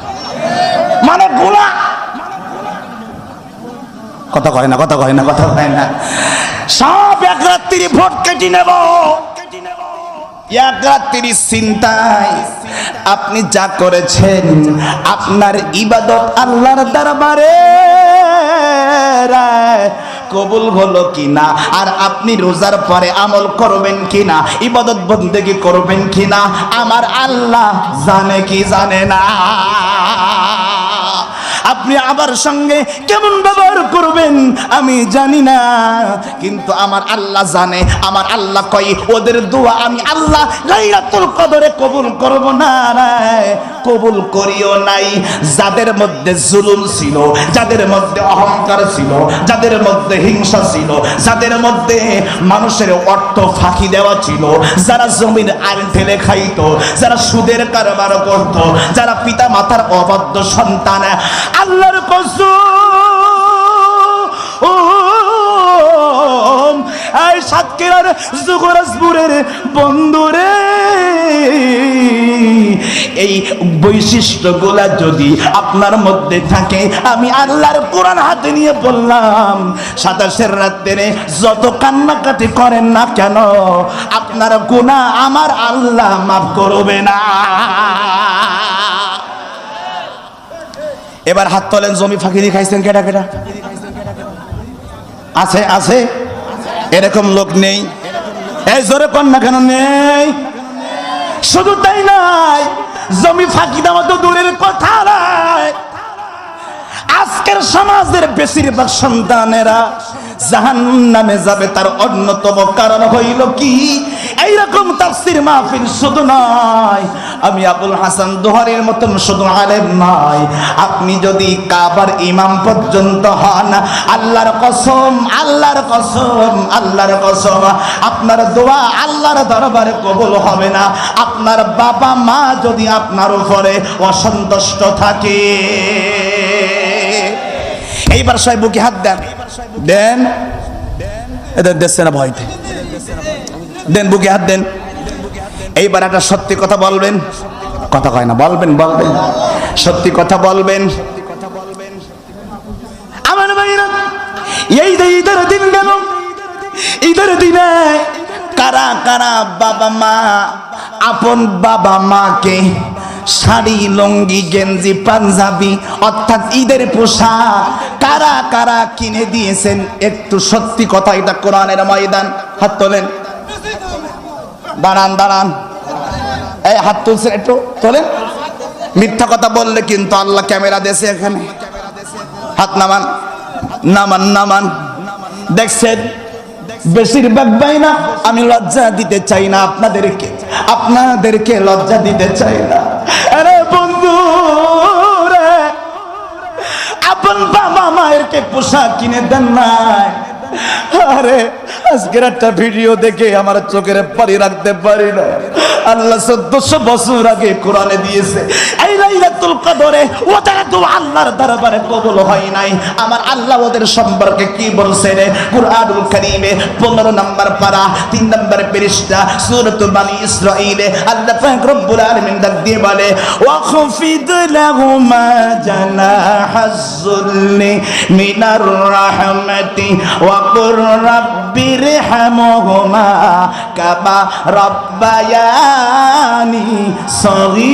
S1: মানে গুনাহ। কথা কয় না, কথা কয় না, কথা কয় না। সব এক রাত্রি ভোট কেটে নেব। এক রাত্রির চিন্তায় আপনি যা করেছেন, আপনার ইবাদত আল্লাহর দরবারে কবুল হলো কিনা, আর আপনি রোজার পরে আমল করবেন কিনা, ইবাদত বন্দেগী করবেন কিনা, আমার আল্লাহ জানে কি জানে না। আপনি আমার সঙ্গে কেমন ব্যবহার করবেন আমি জানি না, কিন্তু আমার আল্লাহ জানে। আমার আল্লাহ কই, ওদের দোয়া আমি আল্লাহ লাইলাতুল কদরে কবুল করব না, কবুল করিও নাই। যাদের মধ্যে জুলুম ছিল, যাদের মধ্যে অহংকার ছিল, যাদের মধ্যে হিংসা ছিল, যাদের মধ্যে মানুষের অর্থ ফাঁকি দেওয়া ছিল, যারা জমির আইন ফেলে খাইতো, যারা সুদের কারবার করত, যারা পিতা মাতার অবাধ্য সন্তান, আল্লাহর কসম, এই সাতক্ষীরার যুগরাজপুরের বন্ধুরে, এই বৈশিষ্ট্যগুলা যদি আপনার মধ্যে থাকে, আমি আল্লাহর কোরআন হাতে নিয়ে বললাম, 27 রাত্রে যত কান্নাকাটি করেন না কেন, আপনার গুনাহ আমার আল্লাহ মাফ করবে না। এবার হাত তোলেন, জমি ফাঁকি দিয়ে খাইছেন কেটা কেটা? আছে, আছে, এরকম লোক নেই? এই জোরে কন না কেন নেই? শুধু তাই নাই,
S2: জমি ফাঁকি দেওয়া তো দূরের কথা নয়, আজকের সমাজের বেশিরভাগ সন্তানেরা জাহান্নামে যাবে। তার অন্যতম কারণ হইল কি, এইরকম তাফসীর মাহফিল শুধু নয়, আমি আবুল হাসান দোহারির মতন শুধু আলেম নয়, আপনি যদি কাবার ইমাম পর্যন্ত হন, আল্লাহর কসম, আল্লাহর কসম, আল্লাহর কসম, আপনার দোয়া আল্লাহর দরবারে কবুল হবে না। আপনার বাবা মা যদি আপনার উপরে অসন্তুষ্ট থাকে। এইবার সবাই বুকে হাত দেন, দেন, এদের দেশে না ভয়তে দেন, বুকে হাত দেন। এইবার একটা সত্যি কথা বলবেন, কথা কয় না, বলবেন, বলবেন, সত্যি কথা বলবেন। আমার ভাইরা, এই যে ঈদের দিন গেল, ঈদের দিনে কারা কারা বাবা মা, আপন বাবা মাকে শাড়ি, লুঙ্গি, গেঞ্জি, পাঞ্জাবি অর্থাৎ ঈদের পোশাক কারা কারা কিনে দিয়েছেন? একটু সত্যি কথা, এটা কোরআনের ময়দান। হাত তোলেন, দাঁড়ান, দাঁড়ান, এই হাত তুলছেন, একটু তোলেন। মিথ্যা কথা বললে কিন্তু আল্লাহ ক্যামেরা দেশে এখানে। হাত নামান, নামান, নামান। দেখছেন বেশিরভাগ ভাই না, আমি লজ্জা দিতে চাই না আপনাদেরকে, আপনাদেরকে লজ্জা দিতে চাই না। আরে বন্ধু রে, আপন বাবা মায়েরকে পোশাক কিনে দেন নাই। আরে আজকের একটা ভিডিও দেখে আমার চোখের পানি রাখতে পারি না। আল্লাহ 1400 বছর আগে কোরআনে দিয়েছে, এই লাইলাতুল কদরে ওদের দোয়া আল্লাহর দরবারে কবুল হয় নাই। আমার আল্লাহ ওদের সম্পর্কে কি বলছেন? কুরআনুল কারীমে 15 নম্বর পারা 3 নম্বর পৃষ্ঠা সূরাতুল বানি ইসরাঈলে আল্লাহ পাক রব্বুল আলামিন ডাক দিয়ে বলে, ওয়াখফিদ লাহুমা জানাহাজ-যুল্লি মিনার রাহমাতি ওয়া কুর রাব্বিরহামহুমা কামা রাব্বায়ানি সগীরা।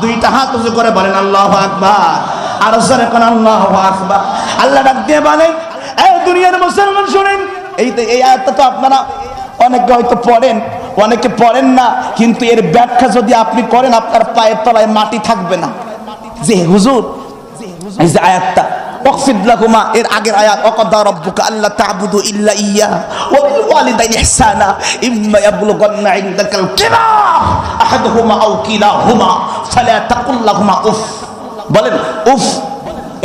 S2: দুইটা হাত উঁচু করে বলেন আল্লাহু আকবার, আর জোরে কোন আল্লাহু আকবার। আল্লাহ ডাক দিয়ে বলেন, এই দুনিয়ার মুসলমান শুনেন, এই আয়াতটা তো আপনারা অনেকে হয়তো পড়েন, অনেকে পড়েন না, কিন্তু এর ব্যাখ্যা যদি আপনি করেন আপনার পায়ের তলায় মাটি থাকবে না। যে হুজুর এই যে আয়াতটা ওয়াকফিদ লাহুমা, এর আগের আয়াত ওয়াকাদা রাব্বুকা আল্লা তা'বুদু ইল্লা ইয়্যা ওয়া বিল ওয়ালিদাইনি ইহসানা ইম্মা ইয়াবলুগান্না ইনদাকাল কিবার আহাদুহুমা আও কিলাহুমা ফালা তাকুল লাহুমা উফ। বলেন উফ,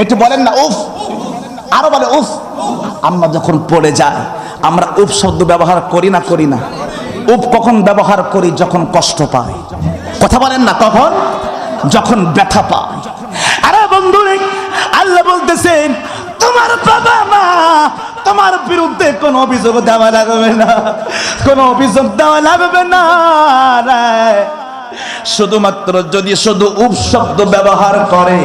S2: একটু বলেন না উফ, আরো বলে উফ। আমরা যখন পড়ে যাই আমরা উফ শব্দ ব্যবহার করি না, করি না? উফ কখন ব্যবহার করি? যখন কষ্ট পাই। কথা বলেন না, কখন? যখন ব্যথা পাই। আরে বন্ধুরে, আল্লাহ বলতেছেন তোমার বাবা মা তোমার বিরুদ্ধে কোনো অভিযোগ দেওয়া লাগবে না, কোনো অভিযোগ দেওয়া লাগবে না। শুধুমাত্র যদি শুধু উফ শব্দ ব্যবহার করে,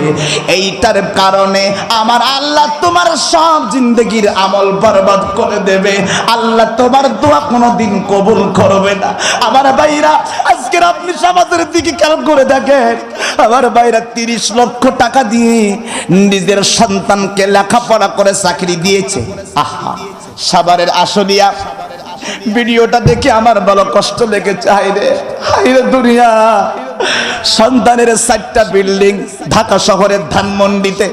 S2: এইটার কারণে আমার আল্লাহ তোমার সব জিন্দগির আমল বরবাদ করে দেবে। আল্লাহ তোমার দোয়া কোনোদিন কবুল করবে না। আমার ভাইরা, আজকের আপনি সমাজের দিকে খেয়াল করে দেখেন, আমার ভাইরা 30 লক্ষ টাকা দিয়ে নিজের সন্তানকে লেখাপড়া করে চাকরি দিয়েছে। আহা, সাভারের আশুলিয়া ভিডিওটা দেখে আমার বড় কষ্ট লেগেছে। হায়রে হায়রে দুনিয়া, সন্তানের 4টা বিল্ডিং ঢাকা শহরের ধানমন্ডিতে।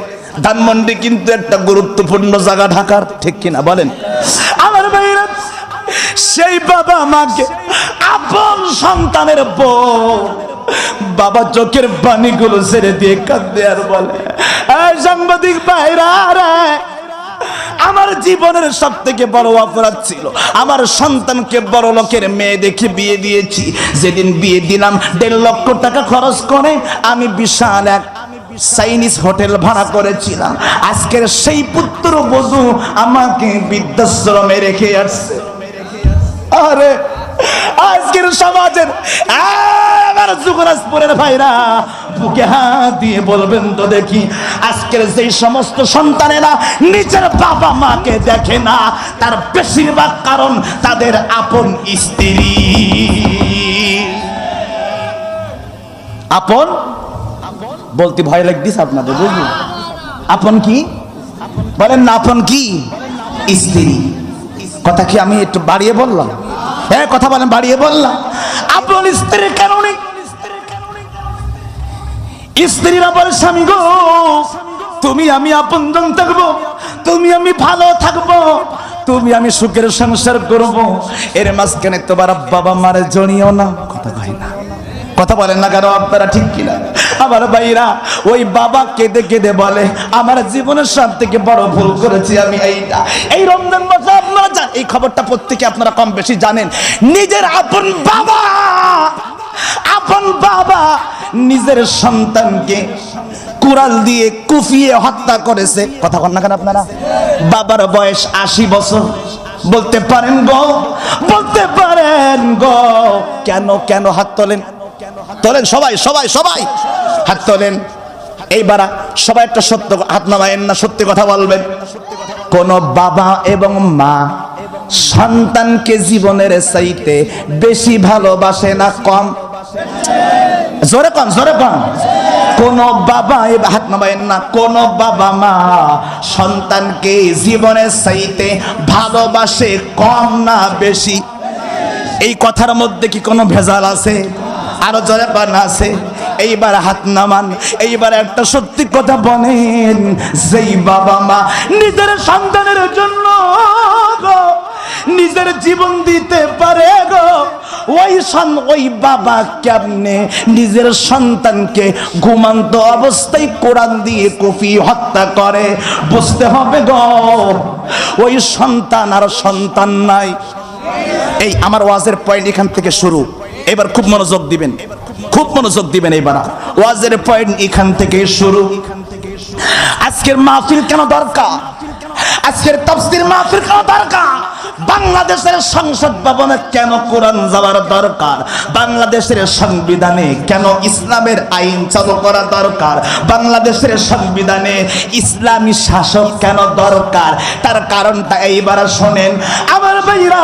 S2: ধানমন্ডি কিন্তু একটা গুরুত্বপূর্ণ জায়গা ঢাকার, ঠিক কিনা বলেন? আমার ভাইরা, সেই বাবা মাকে আপন সন্তানের বউ বাবা চোখের পানিগুলো ছেড়ে দিয়ে কাঁদে আর বলে, এই সাংবাদিক ভাইরা রে, আমার জীবনের সব থেকে বড় অপরাধ ছিল আমার সন্তানকে বড় লোকের মেয়ে দেখে বিয়ে দিয়েছি। যেদিন বিয়ে দিলাম 1.5 লক্ষ টাকা খরচ করে আমি বিশাল এক চাইনিজ হোটেল ভাড়া করেছিলাম। আজকের সেই পুত্রবধূ আমাকে বৃদ্ধাশ্রমে রেখে আসছে। আরে আজকের সমাজের আমার যুবরাজপুরের ভাইরা বুকে হাত দিয়ে বলবেন তো দেখি, আজকের যে সমস্ত সন্তানেরা নিজের বাবা মাকে দেখে না, তার বেশিরভাগ কারণ তাদের আপন স্ত্রী। আপন বলতে ভয় লাগতেছে আপনাদের, বুঝলি? আপন কি বলেন না? আপন কি? স্ত্রী। কথা কি আমি একটু বাড়িয়ে বললাম? হ্যাঁ কথা বলেন, বাড়িয়ে বললাম। আপন স্ত্রীর কারণে স্ত্রীরা বলে স্বামী গো তুমি আমি আপনজন থাকবো, তুমি আমি ভালো থাকবো, তুমি আমি সুখের সংসার করব, এর মাঝখানে তোমার বাবা মারে জড়িও না। কথা কয় না, কথা বলেন না কেন আপনারা, ঠিক কিনা? আমার ভাইরা ওই বাবা কেঁদে কেঁদে বলে আমার জীবনের সব থেকে বড় ভুল করেছি আমি এইটা। এই রমজান মাসে আপনারা জানেন, এই খবরটা প্রত্যেকে আপনারা কম বেশি জানেন, নিজের আপন বাবা নিজের সন্তানকে কুড়াল দিয়ে কুপিয়ে হত্যা করেছে। কথা কন না কেন আপনারা? বাবার বয়স 80 বছর। বলতে পারেন গো, বলতে পারেন গো, কেন কেন? হাত তোলেন, তোলেন সবাই সবাই সবাই হাত তোলেন। এইবার সবাই একটা সত্য হাত নামায়েন না, সত্যি কথা বলবেন। কোন বাবা এবং মা সন্তানকে জীবনের চাইতে বেশি ভালোবাসে না কম? জোরে কম, জোরে কম। কোন বাবা, হাত নামায়েন না, কোন বাবা মা সন্তানকে জীবনের চাইতে ভালোবাসে কম না বেশি? এই কথার মধ্যে কি কোনো ভেজাল আছে? আরো জোরে পান আছে? এইবার হাত নামান। এইবার একটা সত্যি কথা বলেন, যেই বাবা মা নিজের সন্তানের জন্য গো নিজের জীবন দিতে পারে গো, ওই বাবা কেমনে নিজের সন্তানকে ঘুমন্ত অবস্থায় কোরআন দিয়ে কুপিয়ে হত্যা করে? বুঝতে হবে গো, ওই সন্তান আর সন্তান নাই। এই আমার ওয়াজের পয়েন্ট এখান থেকে শুরু। এবার খুব মনোযোগ দিবেন, খুব মনোযোগ দিবেন। এবার ওয়াজের পয়েন্ট এখান থেকে শুরু। আজকের মাহফিল কেন দরকার? আজকের তাফসীর মাহফিল কেন দরকার? বাংলাদেশের সংসদ ভবনে কেন কোরআন যাওয়ার দরকার? বাংলাদেশের সংবিধানে কেন ইসলামের আইন চালু করা দরকার? বাংলাদেশের সংবিধানে ইসলামী শাসক কেন দরকার? তার কারণটা এইবার শোনেন আমার ভাইরা।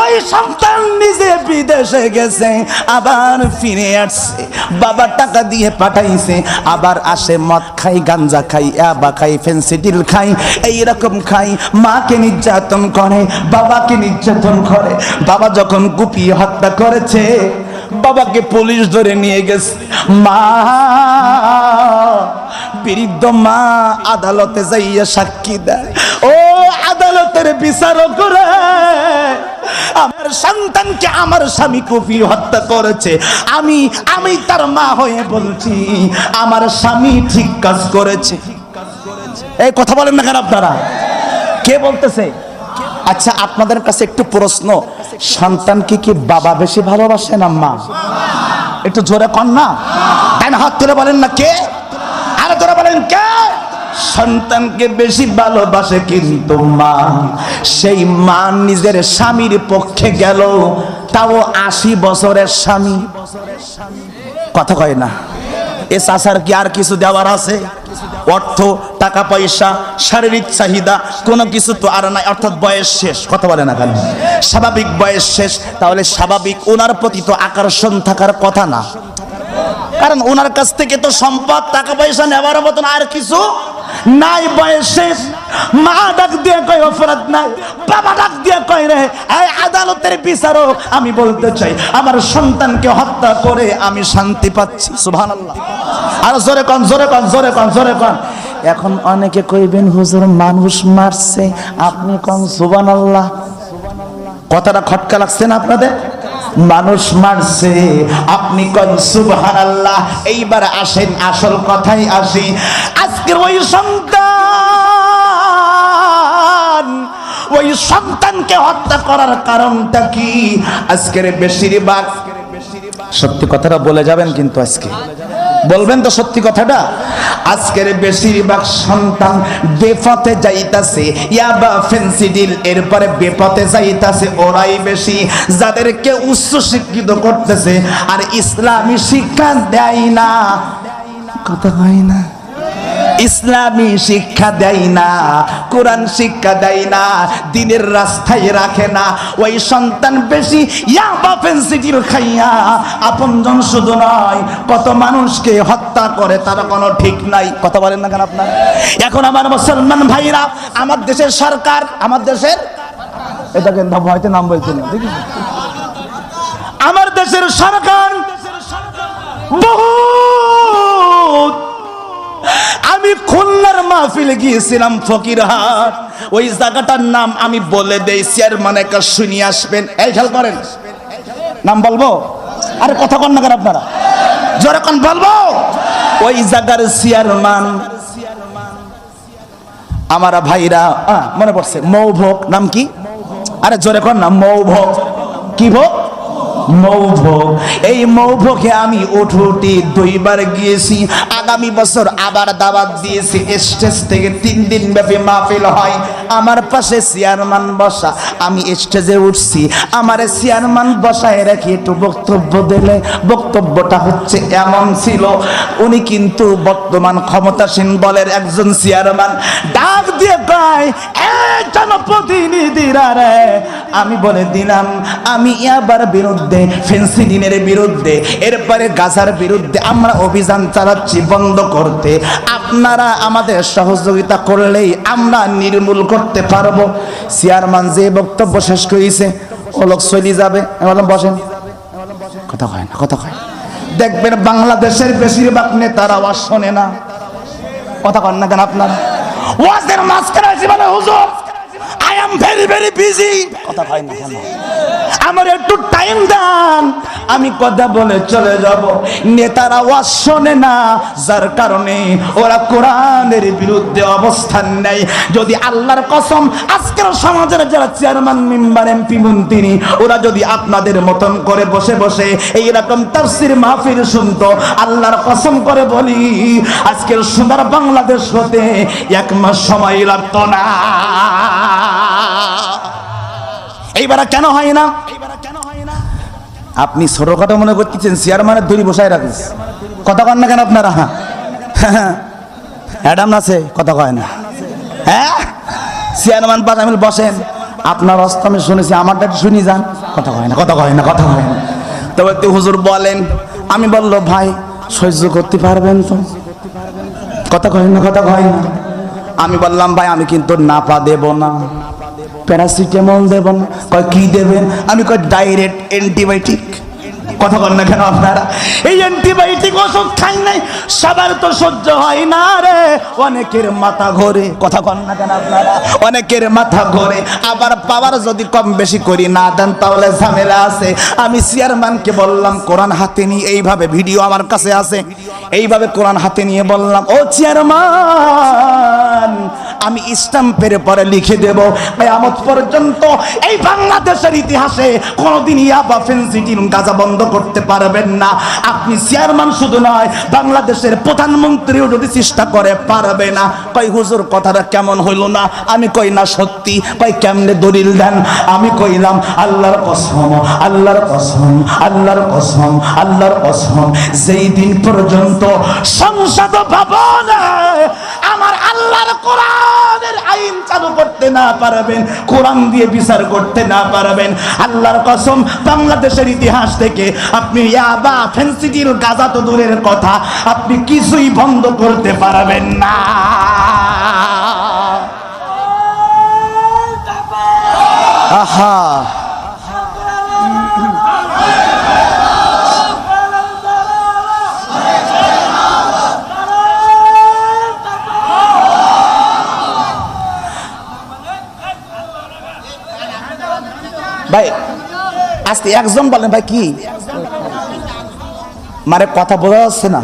S2: ওই সন্তান নিজে বিদেশে গেছে, আবার ফিরে আসছে, বাবা টাকা দিয়ে পাঠাইছে, আবার আসে মদ খাই, গাঞ্জা খাই, ইয়াবা খাই, ফেন্সিডিল খাই, এইরকম খাই, মাকে নির্যাতন করে, বাবাকে নির্যাতন করে। বাবা যখন কুপিয়ে হত্যা করেছে, বাবাকে পুলিশ ধরে নিয়ে গেছে। মা, বৃদ্ধ মা আদালতে যাইয়া সাক্ষী দেয়, ও আদালতের বিচারক করে আমার সন্তানকে আমার স্বামী কুপিয়ে হত্যা করেছে, আমি তার মা হয়ে বলছি আমার স্বামী ঠিক কাজ করেছে। এই কথা বলেন না কেন আপনারা? কে বলতেছে? আচ্ছা আপনাদের কাছে একটু প্রশ্ন, সন্তানকে কি বাবা বেশি ভালোবাসে না মা? একটু জোরে কন না, তাই না? হাত তুলে বলেন না কে, আরে জোরে বলেন কে? সন্তানকে বেশি ভালোবাসে কিন্তু মা। সেই মা নিজের স্বামীর পক্ষে গেল, তাও 80 বছরের স্বামী। কথা কয় না? এ চাচার কি আর কিছু দেওয়ার আছে? অর্থ, টাকা পয়সা, শারীরিক চাহিদা কোনো কিছু তো আর নাই, অর্থাৎ বয়স শেষ। কথা বলে না কেন? স্বাভাবিক বয়স শেষ। তাহলে স্বাভাবিক ওনার প্রতি তো আকর্ষণ থাকার কথা না, কারণ ওনার কাছ থেকে তো সম্পদ, টাকা পয়সা নেওয়ার মতন আর কিছু নাই, বয়স শেষ। মা ডাক দিয়ে কয় অপরাধ নাই, বাবা ডাক দিয়ে কয় রে এই আদালতের বিচারক, আমি বলতে চাই আমার সন্তানকে হত্যা করে আমি শান্তি পাচ্ছি। সুবহানাল্লাহ। আর জোরে কন, জোরে কন, জোরে কন, জোরে কন। এখন অনেকে কইবেন হুজুর মানুষ মারছে, আপনি কন সুবহানাল্লাহ। কথাটা খটকা লাগছে না আপনাদের? মানুষ মারছে, আপনি কোন সুবহানাল্লাহ। এইবার আসেন আসল কথাই আসি। আজকের ওই সন্তানকে হত্যা করার কারণটা কি? আজকের বেশিরভাগ, সত্যি কথাটা বলে যাবেন কিন্তু আজকে বলবেন তো সত্যি কথাটা? আজকের বেশিরভাগ সন্তান বেপথে যাইতাছে, ইয়াবা ফেন্সিডিল, এরপরে বেপথে যাইতাছে ওরাই বেশি, যাদেরকে উচ্চ শিক্ষিত করতেছে আর ইসলামী শিক্ষা দেয় না। কথা হয় না? ইসলামী শিক্ষা দেয় না, কোরআন শিক্ষা দেয় না, দিনের রাস্তায় রাখে না। ওই সন্তান বেশি ইয়াবা ফেন্সিডিল খাইয়া আপনজন শুধু নয় কত মানুষকে হত্যা করে, তার কোনো ঠিক নাই। কথা বলেন না কেন আপনারা? এখন আমার মুসলমান ভাইরা, আমার দেশের সরকার, আমার দেশের এটা কিন্তু হয়তো নাম বলছেন না, ঠিক আছে? আমার দেশের সরকার বহুত, আমি খুলনার মাহফিলে গিয়েছিলাম ফকিরহাট, ওই জায়গাটার নাম আমি বলে দেই, চেয়ারম্যান একটা শুনিয়ে আসবেন। এই খেয়াল করেন, নাম বলবো? আরে কথা কন না কেন আপনারা, জোরে কন বলবো? ওই জায়গার চেয়ারম্যান আমার ভাইরা মনে পড়ছে, মৌভোগ নাম কি? আরে জোরে কন না, মৌভোগ। কি ভোগ? মৌভোগ। এই মৌভোগে আমি উঠুটি 2 বার গিয়েছি। আগামী বছর আবার দাওয়াত দিয়েছি, স্টেজ থেকে 3 দিন ব্যাপী মাহফিল হয়। আমার পাশে চেয়ারম্যান বসা, আমি স্টেজে উঠছি, আমার চেয়ারম্যান বসায় রেখে একটু বক্তব্য দিলে, বক্তব্যটা হচ্ছে এমন ছিল, উনি কিন্তু বর্তমান ক্ষমতাসীন দলের একজন চেয়ারম্যান। ডাক দিয়ে কয়, এই জনপ্রতিনিধিরা রে, আমি বলে দিলাম আমি ইয়াবার বিরুদ্ধে, ফেন্সিডিনের বিরুদ্ধে, এরপরে গাজার বিরুদ্ধে আমরা অভিযান চালাচ্ছি বন্ধ করতে। আপনারা আমাদের সহযোগিতা করলেই আমরা নির্মূল করতে পারবো। চেয়ারম্যান যে বক্তব্য শেষ করেছে, ও লোক চলে যাবে। আমি বললাম বসেন। কথা কয় না, কথা কয়। দেখবেন বাংলাদেশের বেশিরভাগ নেতারা আওয়াজ শোনে না। কথা কন না কেন আপনারা? ওয়াজের মাঝখানে আছে বলে, হুজুর I am very very busy. কথা কয় না কেন? আমার একটু টাইম দেন, আমি কথা বলে চলে যাব। নেতারা ওয়াজ শোনে না, যার কারণে ওরা কোরআনের বিরুদ্ধে অবস্থান নেয়। যদি আল্লাহর কসম আজকের সমাজের যারা চেয়ারম্যান, মেম্বার, এমপি, মন্ত্রী, ওরা যদি আপনাদের মতন করে বসে বসে এইরকম তাফসীর মাহফিল শুনতো, আল্লাহর কসম করে বলি আজকের সুন্দর বাংলাদেশ হতে 1 মাস সময় লাগতো না। এইবার কেন হয় না? আপনি ছোটখাটো মনে করতেছেন, চেয়ারম্যানের দড়ি বসায় রাখিস। কথা কন না কেন আপনারা? অ্যাডাম আছে, কথা কয় না। হ্যাঁ, চেয়ারম্যান পাঁচ আমি বসেন, আপনার অস্ত আমি শুনেছি, আমারটা একটু শুনি যান। কথা কয় না, কথা কয় না, কথা কয় না। তবে তুই হুজুর বলেন, আমি বললো ভাই সহ্য করতে পারবেন তো? কথা কয় না, কথা কয় না। আমি বললাম ভাই আমি কিন্তু নাপা দেব না, প্যারাসিটামল দেব না। কয় কি দেবেন? আমি কয় ডাইরেক্ট অ্যান্টিবায়োটিক। কথা বল না কেন আপনারা? এই অ্যান্টিবায়োটিক ওষুধ খাই নাই, সবার তো সহ্য হয় না রে, অনেকের মাথা ঘোরে। কথা বল না কেন আপনারা? অনেকের মাথা ঘোরে। আবার পাওয়ার যদি কম বেশি করি না দেন তাহলে ঝামেলা আছে। আমি চেয়ারম্যানকে বললাম কোরআন হাতে নিয়ে, এইভাবে ভিডিও আমার কাছে আছে, এইভাবে কোরআন হাতে নিয়ে বললাম, ও চেয়ারম্যান আমি স্ট্যাম্পের পরে লিখে দেব কিয়ামত পর্যন্ত এই বাংলাদেশের ইতিহাসে কোনোদিন ইয়াবা, ফেন্সিডিল, গাঁজা বন্ধ করতে পারবেন না। আপনি চেয়ারম্যান শুধু নয়, বাংলাদেশের প্রধানমন্ত্রীও যদি চেষ্টা করে পারবে না। কই হুজুর কথাটা কেমন হইল না? আমি কই না সত্যি। কই কেমনে দলিল দেন? আমি কইলাম আল্লাহর কসম, আল্লাহর কসম, আল্লাহর কসম, আল্লাহর কসম, যেই দিন পর্যন্ত সংসদ ভবনে আমার আল্লাহর কোরআনের আইন চালু করতে না পারবেন, কোরআন দিয়ে বিচার করতে না পারবেন, আল্লাহর কসম বাংলাদেশের ইতিহাস থেকে আপনি ইয়াবা, ফেন্সিডিল, গাঁজা তো দূরের কথা, আপনি কিছুই বন্ধ করতে পারবেন না। আহা, ভাই আজকে একজন বলেন ভাই কি মানে কথা বোঝা যাচ্ছে না?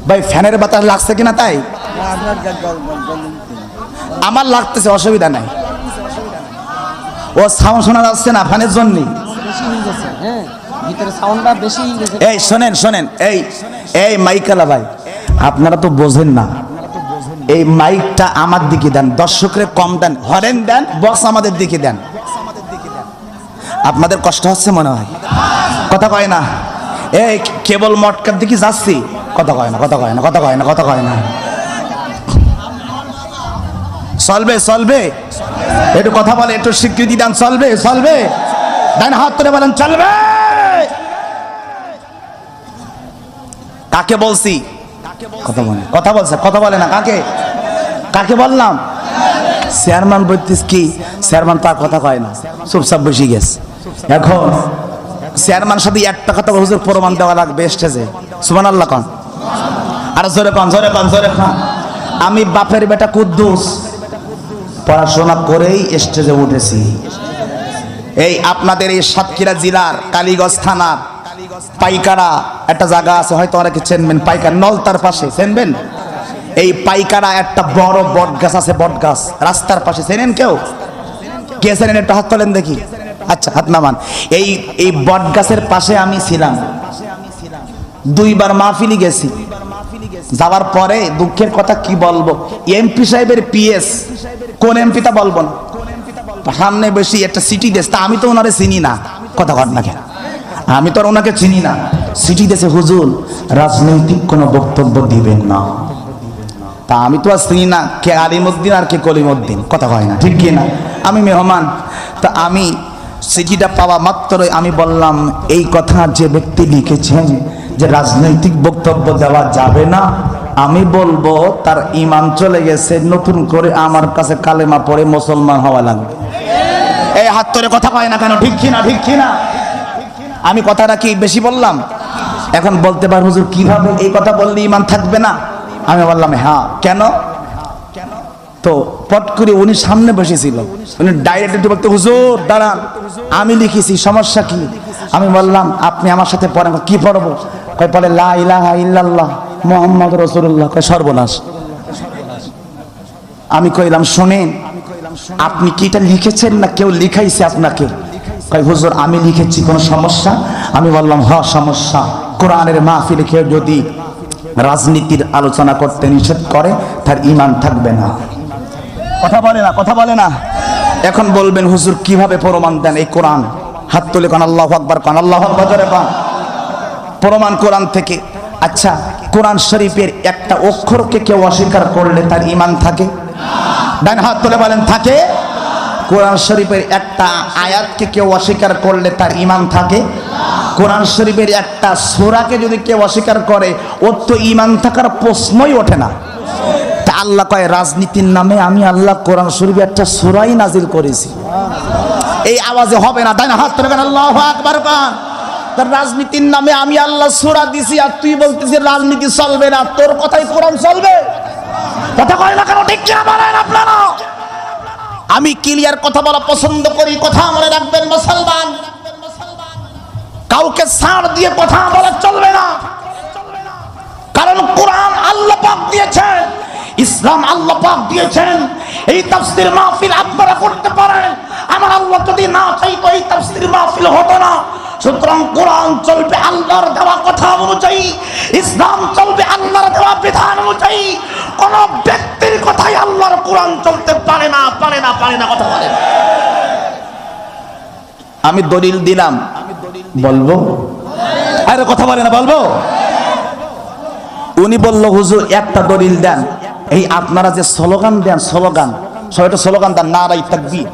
S2: ভাই ফ্যানের বাতাস লাগছে কিনা? তাই আমার লাগতেছে, অসুবিধা নাই। ও সাউন্ড শোনা যাচ্ছে না ফ্যানের জন্য। এই শোনেন শোনেন, এই এই মাইকালা ভাই আপনারা তো বোঝেন না, এই মাইকটা আমার দিকে দেন, দর্শকরে কম দেন, হরেন দেন, বক্স আমাদের দিকে দেন। আপনাদের কষ্ট হচ্ছে মনে হয়, কথা কয় না। এই কেবল মটকার দিকে যাচ্ছি, কথা কয় না, কথা কয় না, কথা কয় না, কথা কয় না। চলবে চলবে, একটু কথা বলে, একটু স্বীকৃতি দেন। চলবে চলবে, দেন হাত তুলে বলেন চলবে। কাকে বলছি? কথা বলে, কথা বলছে, কথা বলে না। কাকে কাকে বললাম? চেয়ারম্যান বলতিস কি, চেয়ারম্যান তার কথা কয় না, চুপচাপ বসে গেছে। এখন চেয়ারম্যান সাথে একটা কথা হুজুর প্রমাণ দেওয়া লাগবে স্টেজে, সুবহানাল্লাহ কন, আর জোরে কন, জোরে কন, জোরে কন। আমি বাপের বেটা কুদ্দুস পড়াশোনা করেই স্টেজে উঠেছি। এই আপনাদের এই সাতক্ষীরা জেলার কালীগঞ্জ থানার পাইকারা একটা জায়গা আছে, হয়তো অনেকে চেনবেন, পাইকারা নলতার পাশে, চেনবেন? এই পাইকারা একটা বড় বট গাছ আছে, বট গাছ রাস্তার পাশে, চেনেন কেউ? কে চেনেন একটু হাত তোলেন দেখি। আচ্ছা হাত নামান। এই বট গাছের পাশে আমি ছিলাম, 2 বার মাহফিলি গেছি। যাওয়ার পরে দুঃখের কথা কি বলবো, এমপি সাহেবের পিএস, কোন এমপি তা বলবো না, সামনে বেশি একটা সিটি দেশ, তা আমি তো ওনারে চিনি না, কথা কর না কেন, আমি তো আর ওনাকে চিনি না। সিটি দেশে হুজুর রাজনৈতিক কোনো বক্তব্য দিবেন না, তা আমি তো আর চিনি না কে আলিমউদ্দিন আর কে কলিমউদ্দিন, কথা হয় না, ঠিক কি না? আমি মেহমান। তা আমি চিঠিটা পাওয়া মাত্রই আমি বললাম, এই কথা যে ব্যক্তি লিখেছেন যে রাজনৈতিক বক্তব্য দেওয়া যাবে না, আমি বলবো তার ঈমান চলে গেছে, নতুন করে আমার কাছে কালেমা পড়ে মুসলমান হওয়া লাগবে। এই হাত ধরে কথা কয় না কেন, ঠিক কি না, ঠিক কি না? আমি কথাটা কি বেশি বললাম? এখন বলতে পার হুজুর কিভাবে এই কথা বললে ঈমান থাকবে না? আমি বললাম হ্যাঁ, কেন? তো পট করে উনি সামনে বসেছিল, উনি ডাইরেক্ট বলতে, হুজুর দাঁড়ান, আমি লিখেছি, সমস্যা কি? আমি বললাম আপনি আমার সাথে পড়েন। কি পড়বো? কয় পড়ে লা ইলাহা ইল্লাল্লাহ মুহাম্মদ রাসূলুল্লাহ। কয় সর্বনাশ। আমি কইলাম শোনেন, আপনি কি এটা লিখেছেন না কেউ লিখাইছে আপনাকে? কয় হুজুর আমি লিখেছি, কোনো সমস্যা? আমি বললাম হ্যাঁ সমস্যা, কোরআনের মাহফিলে কেউ যদি রাজনীতির আলোচনা করতে নিষেধ করে তার ঈমান থাকবে না। কথা বলে না, কথা বলে না। এখন বলবেন হুজুর কিভাবে প্রমাণ দেন? এই কোরআন, হাত তুলে কোন আল্লাহু আকবার, কোন আল্লাহু আকবার জোরে কোন। প্রমাণ কোরআন থেকে। আচ্ছা, কোরআন শরীফের একটা অক্ষরকে কেউ অস্বীকার করলে তার ঈমান থাকে? ডান হাত তুলে বলেন থাকে? কোরআন শরীফের একটা আয়াতকে কেউ অস্বীকার করলে তার ঈমান থাকে? কোরআন শরীফের একটা সূরাকে যদি কেউ অস্বীকার করে ওর তো ঈমান থাকার প্রশ্নই ওঠে না। তা আল্লাহ কয় রাজনীতির নামে আমি আল্লাহ কোরআন শরীফে একটা সূরাই নাজিল করেছি, এই আওয়াজে হবে না। তাই না? হাত তুলে আল্লাহু আকবার কান। তার রাজনীতির নামে আমি আল্লাহ সূরা দিছি, আর তুই বলতেছিস রাজনীতি চলবে না, তোর কথাই কোরআন চলবে? কথা কয় না কেন, ঠিক কি বলেন আপনারা? আমি ক্লিয়ার কথা বলা পছন্দ করি, কথা মনে রাখবেন মুসলমান। কাউকে ছাড় দিয়ে কথা বলা চলবে না, কারণ কোরআন আল্লাহ পাক দিয়েছেন, ইসলাম আল্লাহ পাক দিয়েছেন। এই তাফসীর মাহফিল আপনারা করতে পারেন, আমার আল্লাহ যদি না চাইতো এই তাফসীর মাহফিল হতো না। সুতরাং কোরআন চলবে আল্লাহর দেওয়া কথা অনুযায়ী, ইসলাম চলবে আল্লাহর দেওয়া বিধান অনুযায়ী। কোন ব্যক্তির কথাই আল্লাহর কোরআন চলতে পারে না, পারে না, পারে না, কথা বলেন। আমি দলিল দিলাম, বলবো? আরে কথা বলে না, বলবো? উনি বলল হুজুর একটা দলিল দেন। এই আপনারা যে স্লোগান দেন, স্লোগান সবাইটা স্লোগান দেন, নারাই তাকবীর।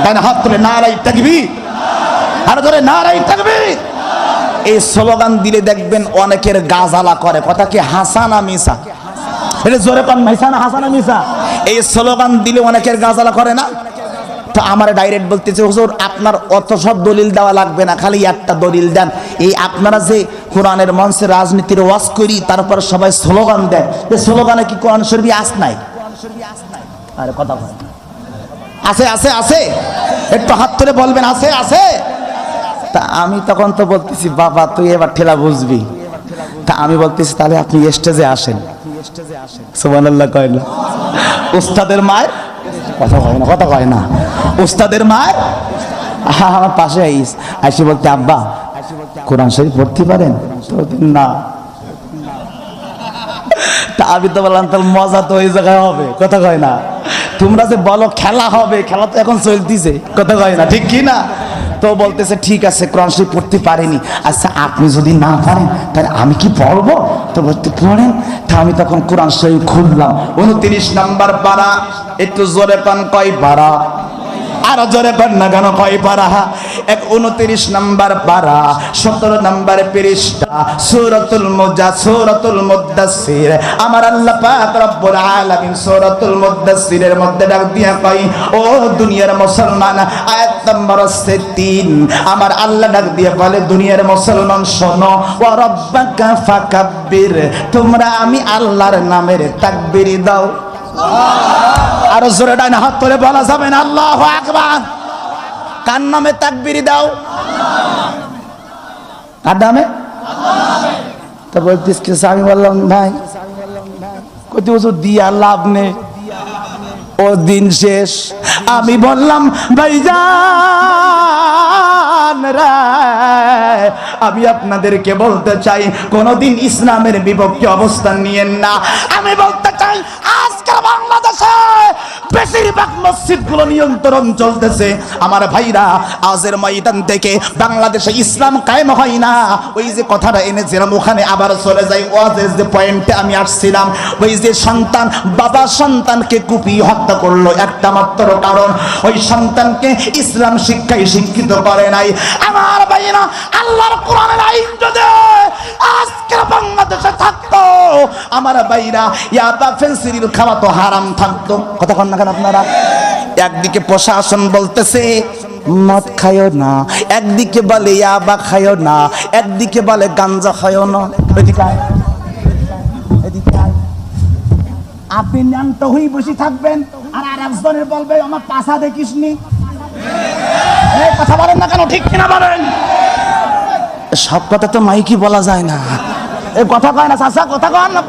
S2: ডান হাত তুলে নারাই তাকবীর, আর ধরে নারাই তাকবীর। এই স্লোগান দিলে দেখবেন অনেকের গাজালা করে, কথা কি হাসানা মিসা? এটা জোরে পান, হাসানা হাসানা মিসা। এই স্লোগান দিলে অনেকের গাজালা করে না? তো আমার ডাইরেক্ট বলতেছে হুজুর আপনার অত সব দলিল দেওয়া লাগবে না, খালি একটা দলিল দেন। এই আপনারা যে কোরআনের মঞ্চে রাজনীতির ওয়াজ করি, তারপর সবাই স্লোগান দেয়, এই স্লোগানে কি কোরআন শরীফে আস নাই? আরে কথা বল, আছে আছে আছে, একটু হাত তুলে বলবেন আছে আছে। তা আমি তখন তো বলতেছি বাবা তুই এবার ঠেলা বুঝবি। তা আমি বলতেছি তাহলে আপনি স্টেজে আসেন। সুবহানাল্লাহ কয় না? উস্তাদের মায়ের কথা কয় না, কথা কয় না। উস্তাদের মায়ের আমার পাশে আইসি বলতে আব্বা কোরআন শরীফ পড়তে পারেন? না। তা আমি তো বললাম তাহলে মজা তো ওই জায়গায় হবে, কথা কয় না? তোমরা যে বলো খেলা হবে, খেলা তো এখন চলতেছে, কথা কয় না, ঠিক কি না? তো বলতেছে ঠিক আছে কোরআন শরীফ পড়তে পারেনি, আচ্ছা আপনি যদি না পারেন তাহলে আমি কি পড়বো? তো বলতে পড়েন। তা আমি তখন কোরআন শরীফ খুললাম, 29 নম্বর পারা, একটু জোরে পান, কয় পারা? আর জোরে কন্যা কেন কয় পারা? 29 নম্বর পারা 17 নম্বর পৃষ্ঠা সূরাতুল মুদাসসির। আমার আল্লাহ পাক রব্বুল আলামিন সূরাতুল মুদাসসিরের মধ্যে ডাক দিয়া কয়, ও দুনিয়ার মুসলমান, আয়াত নম্বর 3। আমার আল্লাহ ডাক দিয়া বলে, দুনিয়ার মুসলমান শোনো, ওয়া রাব্বাকা ফাকাব্বির, তোমরা আমি আল্লাহর নামের তাকবীর দাও। আর জোরে ডান হাত তুলে বলা যাবে না আল্লাহু আকবার? কার নামে তাকবীর দাও? কার নামে? তা বলতিস কি? আমি বললাম ভাই কত বছর দিয়া লাভ নেই, ও দিন শেষ। আমি বললাম ভাইজান রে, আমি আপনাদেরকে বলতে চাই কোনদিন ইসলামের বিপক্ষে অবস্থান নিয়েন না। আমি বলতে চাই আজকাল বাংলাদেশে বেশিরভাগ মসজিদগুলো নিয়ন্ত্রণ চলতেছে। আমার ভাইরা, আজের ময়দান থেকে বাংলাদেশে ইসলাম কায়েম হয় না। ওই যে কথাটা এনেছিলাম ওখানে আবার চলে যাই। ওয়াজের যে পয়েন্টে আমি আসছিলাম, ওই যে সন্তান বাবা সন্তানকে কুপিয়ে হত্যা করলো, একটা মাত্র কারণ ওই সন্তানকে ইসলাম শিক্ষায় শিক্ষিত করে নাই। আমার ভাইরা, আল্লাহর কোরআনের আইন যদি আজকে বাংলাদেশে থাকতো, আমার ভাইরা ইয়াবা ফেন্সিডিল খাওয়া তো হারাম থাকতো। কথা কন না কেন আপনারা? একদিকে প্রশাসন বলতেছে মদ খায়ও না, একদিকে বলে ইয়াবা খায়ও না, একদিকে বলে গাঞ্জা খায়ও না। আপনি ন্যান্ত হয়ে বসে থাকবেন আর আরেকজনের বলবে আমার পাশা দেখিসনি। এই কথা বলেন না কেন? ঠিক কিনা বলেন? সব কথা তো মাইকি বলা যায় না। এই কথা কয় না চাচা, কথা কয় না,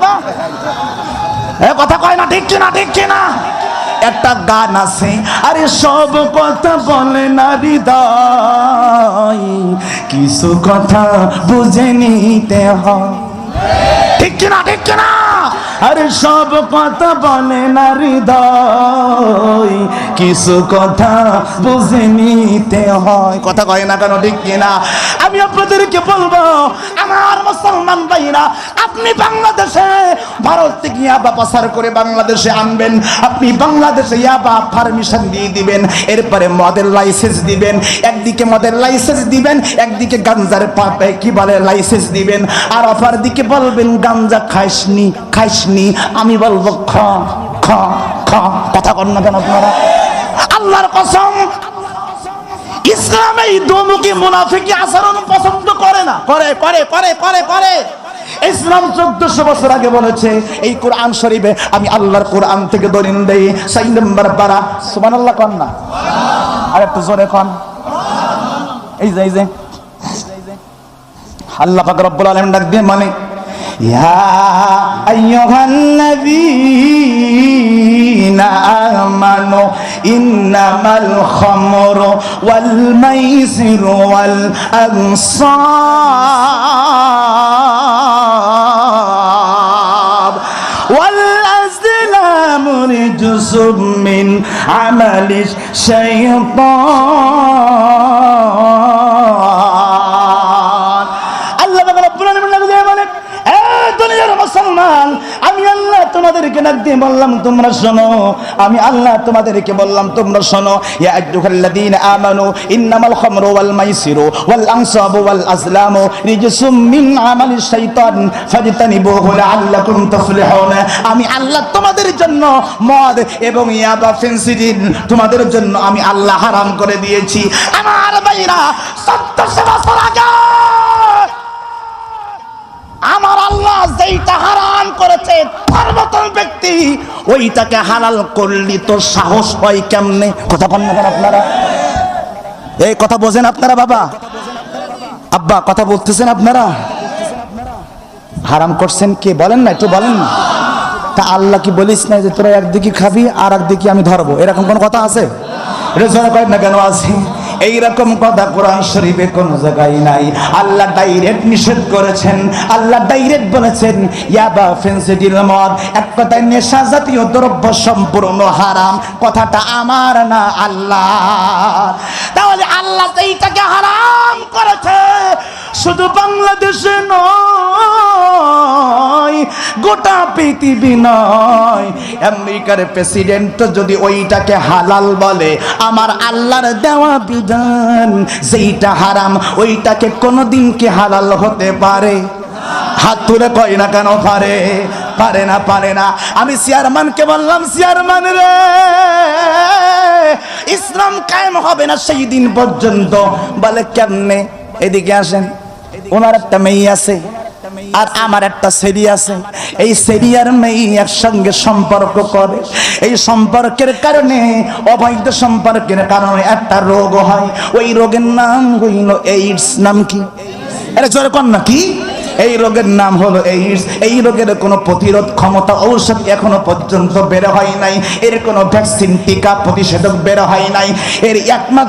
S2: এই কথা কয় না, ঠিক কিনা? ঠিক কিনা? একটা গান আছে, আরে সব কথা বলে না হৃদয়, কিছু কথা বুঝে নিতে হয়। ঠিক কিনা? ঠিক কিনা? আরে সব কথা বলে না হৃদয়, কিছু কথা বুঝে নিতে হয়। কথা কয় না কেন? ঠিক কিনা? আমি আপনাদেরকে বলবো, আমার মুসলমান ভাইরা, আপনি বাংলাদেশে ভারত থেকে ইয়াবা পাচার করে বাংলাদেশে আনবেন, আপনি বাংলাদেশে ইয়াবা পারমিশন দিয়ে দিবেন, এরপরে মদের লাইসেন্স দিবেন, একদিকে মদের লাইসেন্স দিবেন, একদিকে গাঞ্জার পাপে কি বলে লাইসেন্স দিবেন, আর অপর দিকে বলবেন গাঞ্জা খাইসনি খাইসনি। আমি বলবো খ খ খ। কথা কন না কেন আপনারা? আল্লাহর কসম, ইসলাম এই দোমুখী মুনাফিকি আচরণ পছন্দ করে না। করে করে করে করে করে ইসলাম 1400 বছর আগে বলেছে। এই কোরআন শরীফে আমি আল্লাহর কোরআন থেকে দলিল দেই। 6 নম্বর পারা, সুবহানাল্লাহ কন না, আর একটু জোরে কন। এই যে আল্লাহ পাক রব্বুল আলামিন ডাক দিয়ে মানে, ইয়া আইয়ুহান নাবিয়্যিনা আমানু ইন্নামাল খামরু ওয়াল মাইসিরু ওয়াল আনসাব ওয়াল আজলামু রিজসুম মিন আমালিশ শাইতান। আল্লাহ পাক রব্বুল আলামিন বলে, এ দুনিয়ার মুসলমান, আমি আল্লাহ তোমাদেরকে ডাক দিয়ে বললাম তোমরা শোনো, আমি আল্লাহ তোমাদেরকে বললাম তোমরা শোনো। ইয়া আইয়ুহাল্লাযীনা আমানু ইন্নামাল খামরু ওয়াল মাইসিরু ওয়াল আনসাবু ওয়াল আজলামু রিজসুম মিন আমালিশ শাইতান ফাজতানিবুহু লাআল্লাকুম তুফলিহুন। আমি আল্লাহ তোমাদের জন্য মদ এবং ইয়াবা ফেন্সিডিল তোমাদের জন্য আমি আল্লাহ হারাম করে দিয়েছি। আমার ভাইরা, 1400 বছর আগে আমার আল্লাহ যেইটা হারাম করেছে, তার মতন ব্যক্তি ওইটাকে হালাল করলি তো সাহস হয় কেমনে? কথা বলেন না আপনারা? এই কথা বোঝেন আপনারা? বাবা আব্বা কথা বলতেছেন আপনারা? হারাম করছেন কে বলেন না? একটু বলেন না। তা আল্লাহ কি বলিস না যে তোরা একদিকে খাবি আর একদিকে আমি ধরবো? এরকম কোন কথা আছে? এটা জোরে করেন না কেন? আছে। এইরকম কথা কোরআন শরীফে কোন জায়গায় নাই। আল্লাহ ডাইরেক্ট নিষেধ করেছেন। আল্লাহ ডাইরেক্ট বলেছেন ইয়াবা ফেন্সিডিল মদ এক কথায় নেশা জাতীয় দ্রব্য সম্পূর্ণ হারাম। কথাটা আমার না, আল্লাহ। তাহলে আল্লাহ এইটাকে হারাম করেছে, শুধু বাংলাদেশে নয়, গোটা পৃথিবী নয়, আমেরিকার প্রেসিডেন্ট যদি ওইটাকে হালাল বলে, আমার আল্লাহর দেওয়া বিধান যেইটা হারাম ওইটাকে কোনোদিন কি হালাল হতে পারে? হাত তুলে কয় না কেন পারে? পারে না, পারে না। আমি চেয়ারম্যানকে বললাম, চেয়ারম্যান রে, ইসলাম কায়েম হবে না সেই দিন পর্যন্ত। বলে কেমনে? এদিকে আসেন। ওনার একটা মেয়ে আছে আর আমার একটা সেরি আছে, এই সেরি আর মেয়ে একসঙ্গে সম্পর্ক করে, এই সম্পর্কের কারণে, অবৈধ সম্পর্কের কারণে একটা রোগ হয়, ওই রোগের নাম হইল এইডস। নাম কি? আরে জোরে কর না। কি? এই রোগের নাম হলো এইডস। এই রোগের কোনো প্রতিরোধ ক্ষমতা ঔষধ এখনো পর্যন্ত বের হয় নাই, এর কোনো ভ্যাকসিন, টিকা, প্রতিষেধক বের হয় নাই। এর একমাত্র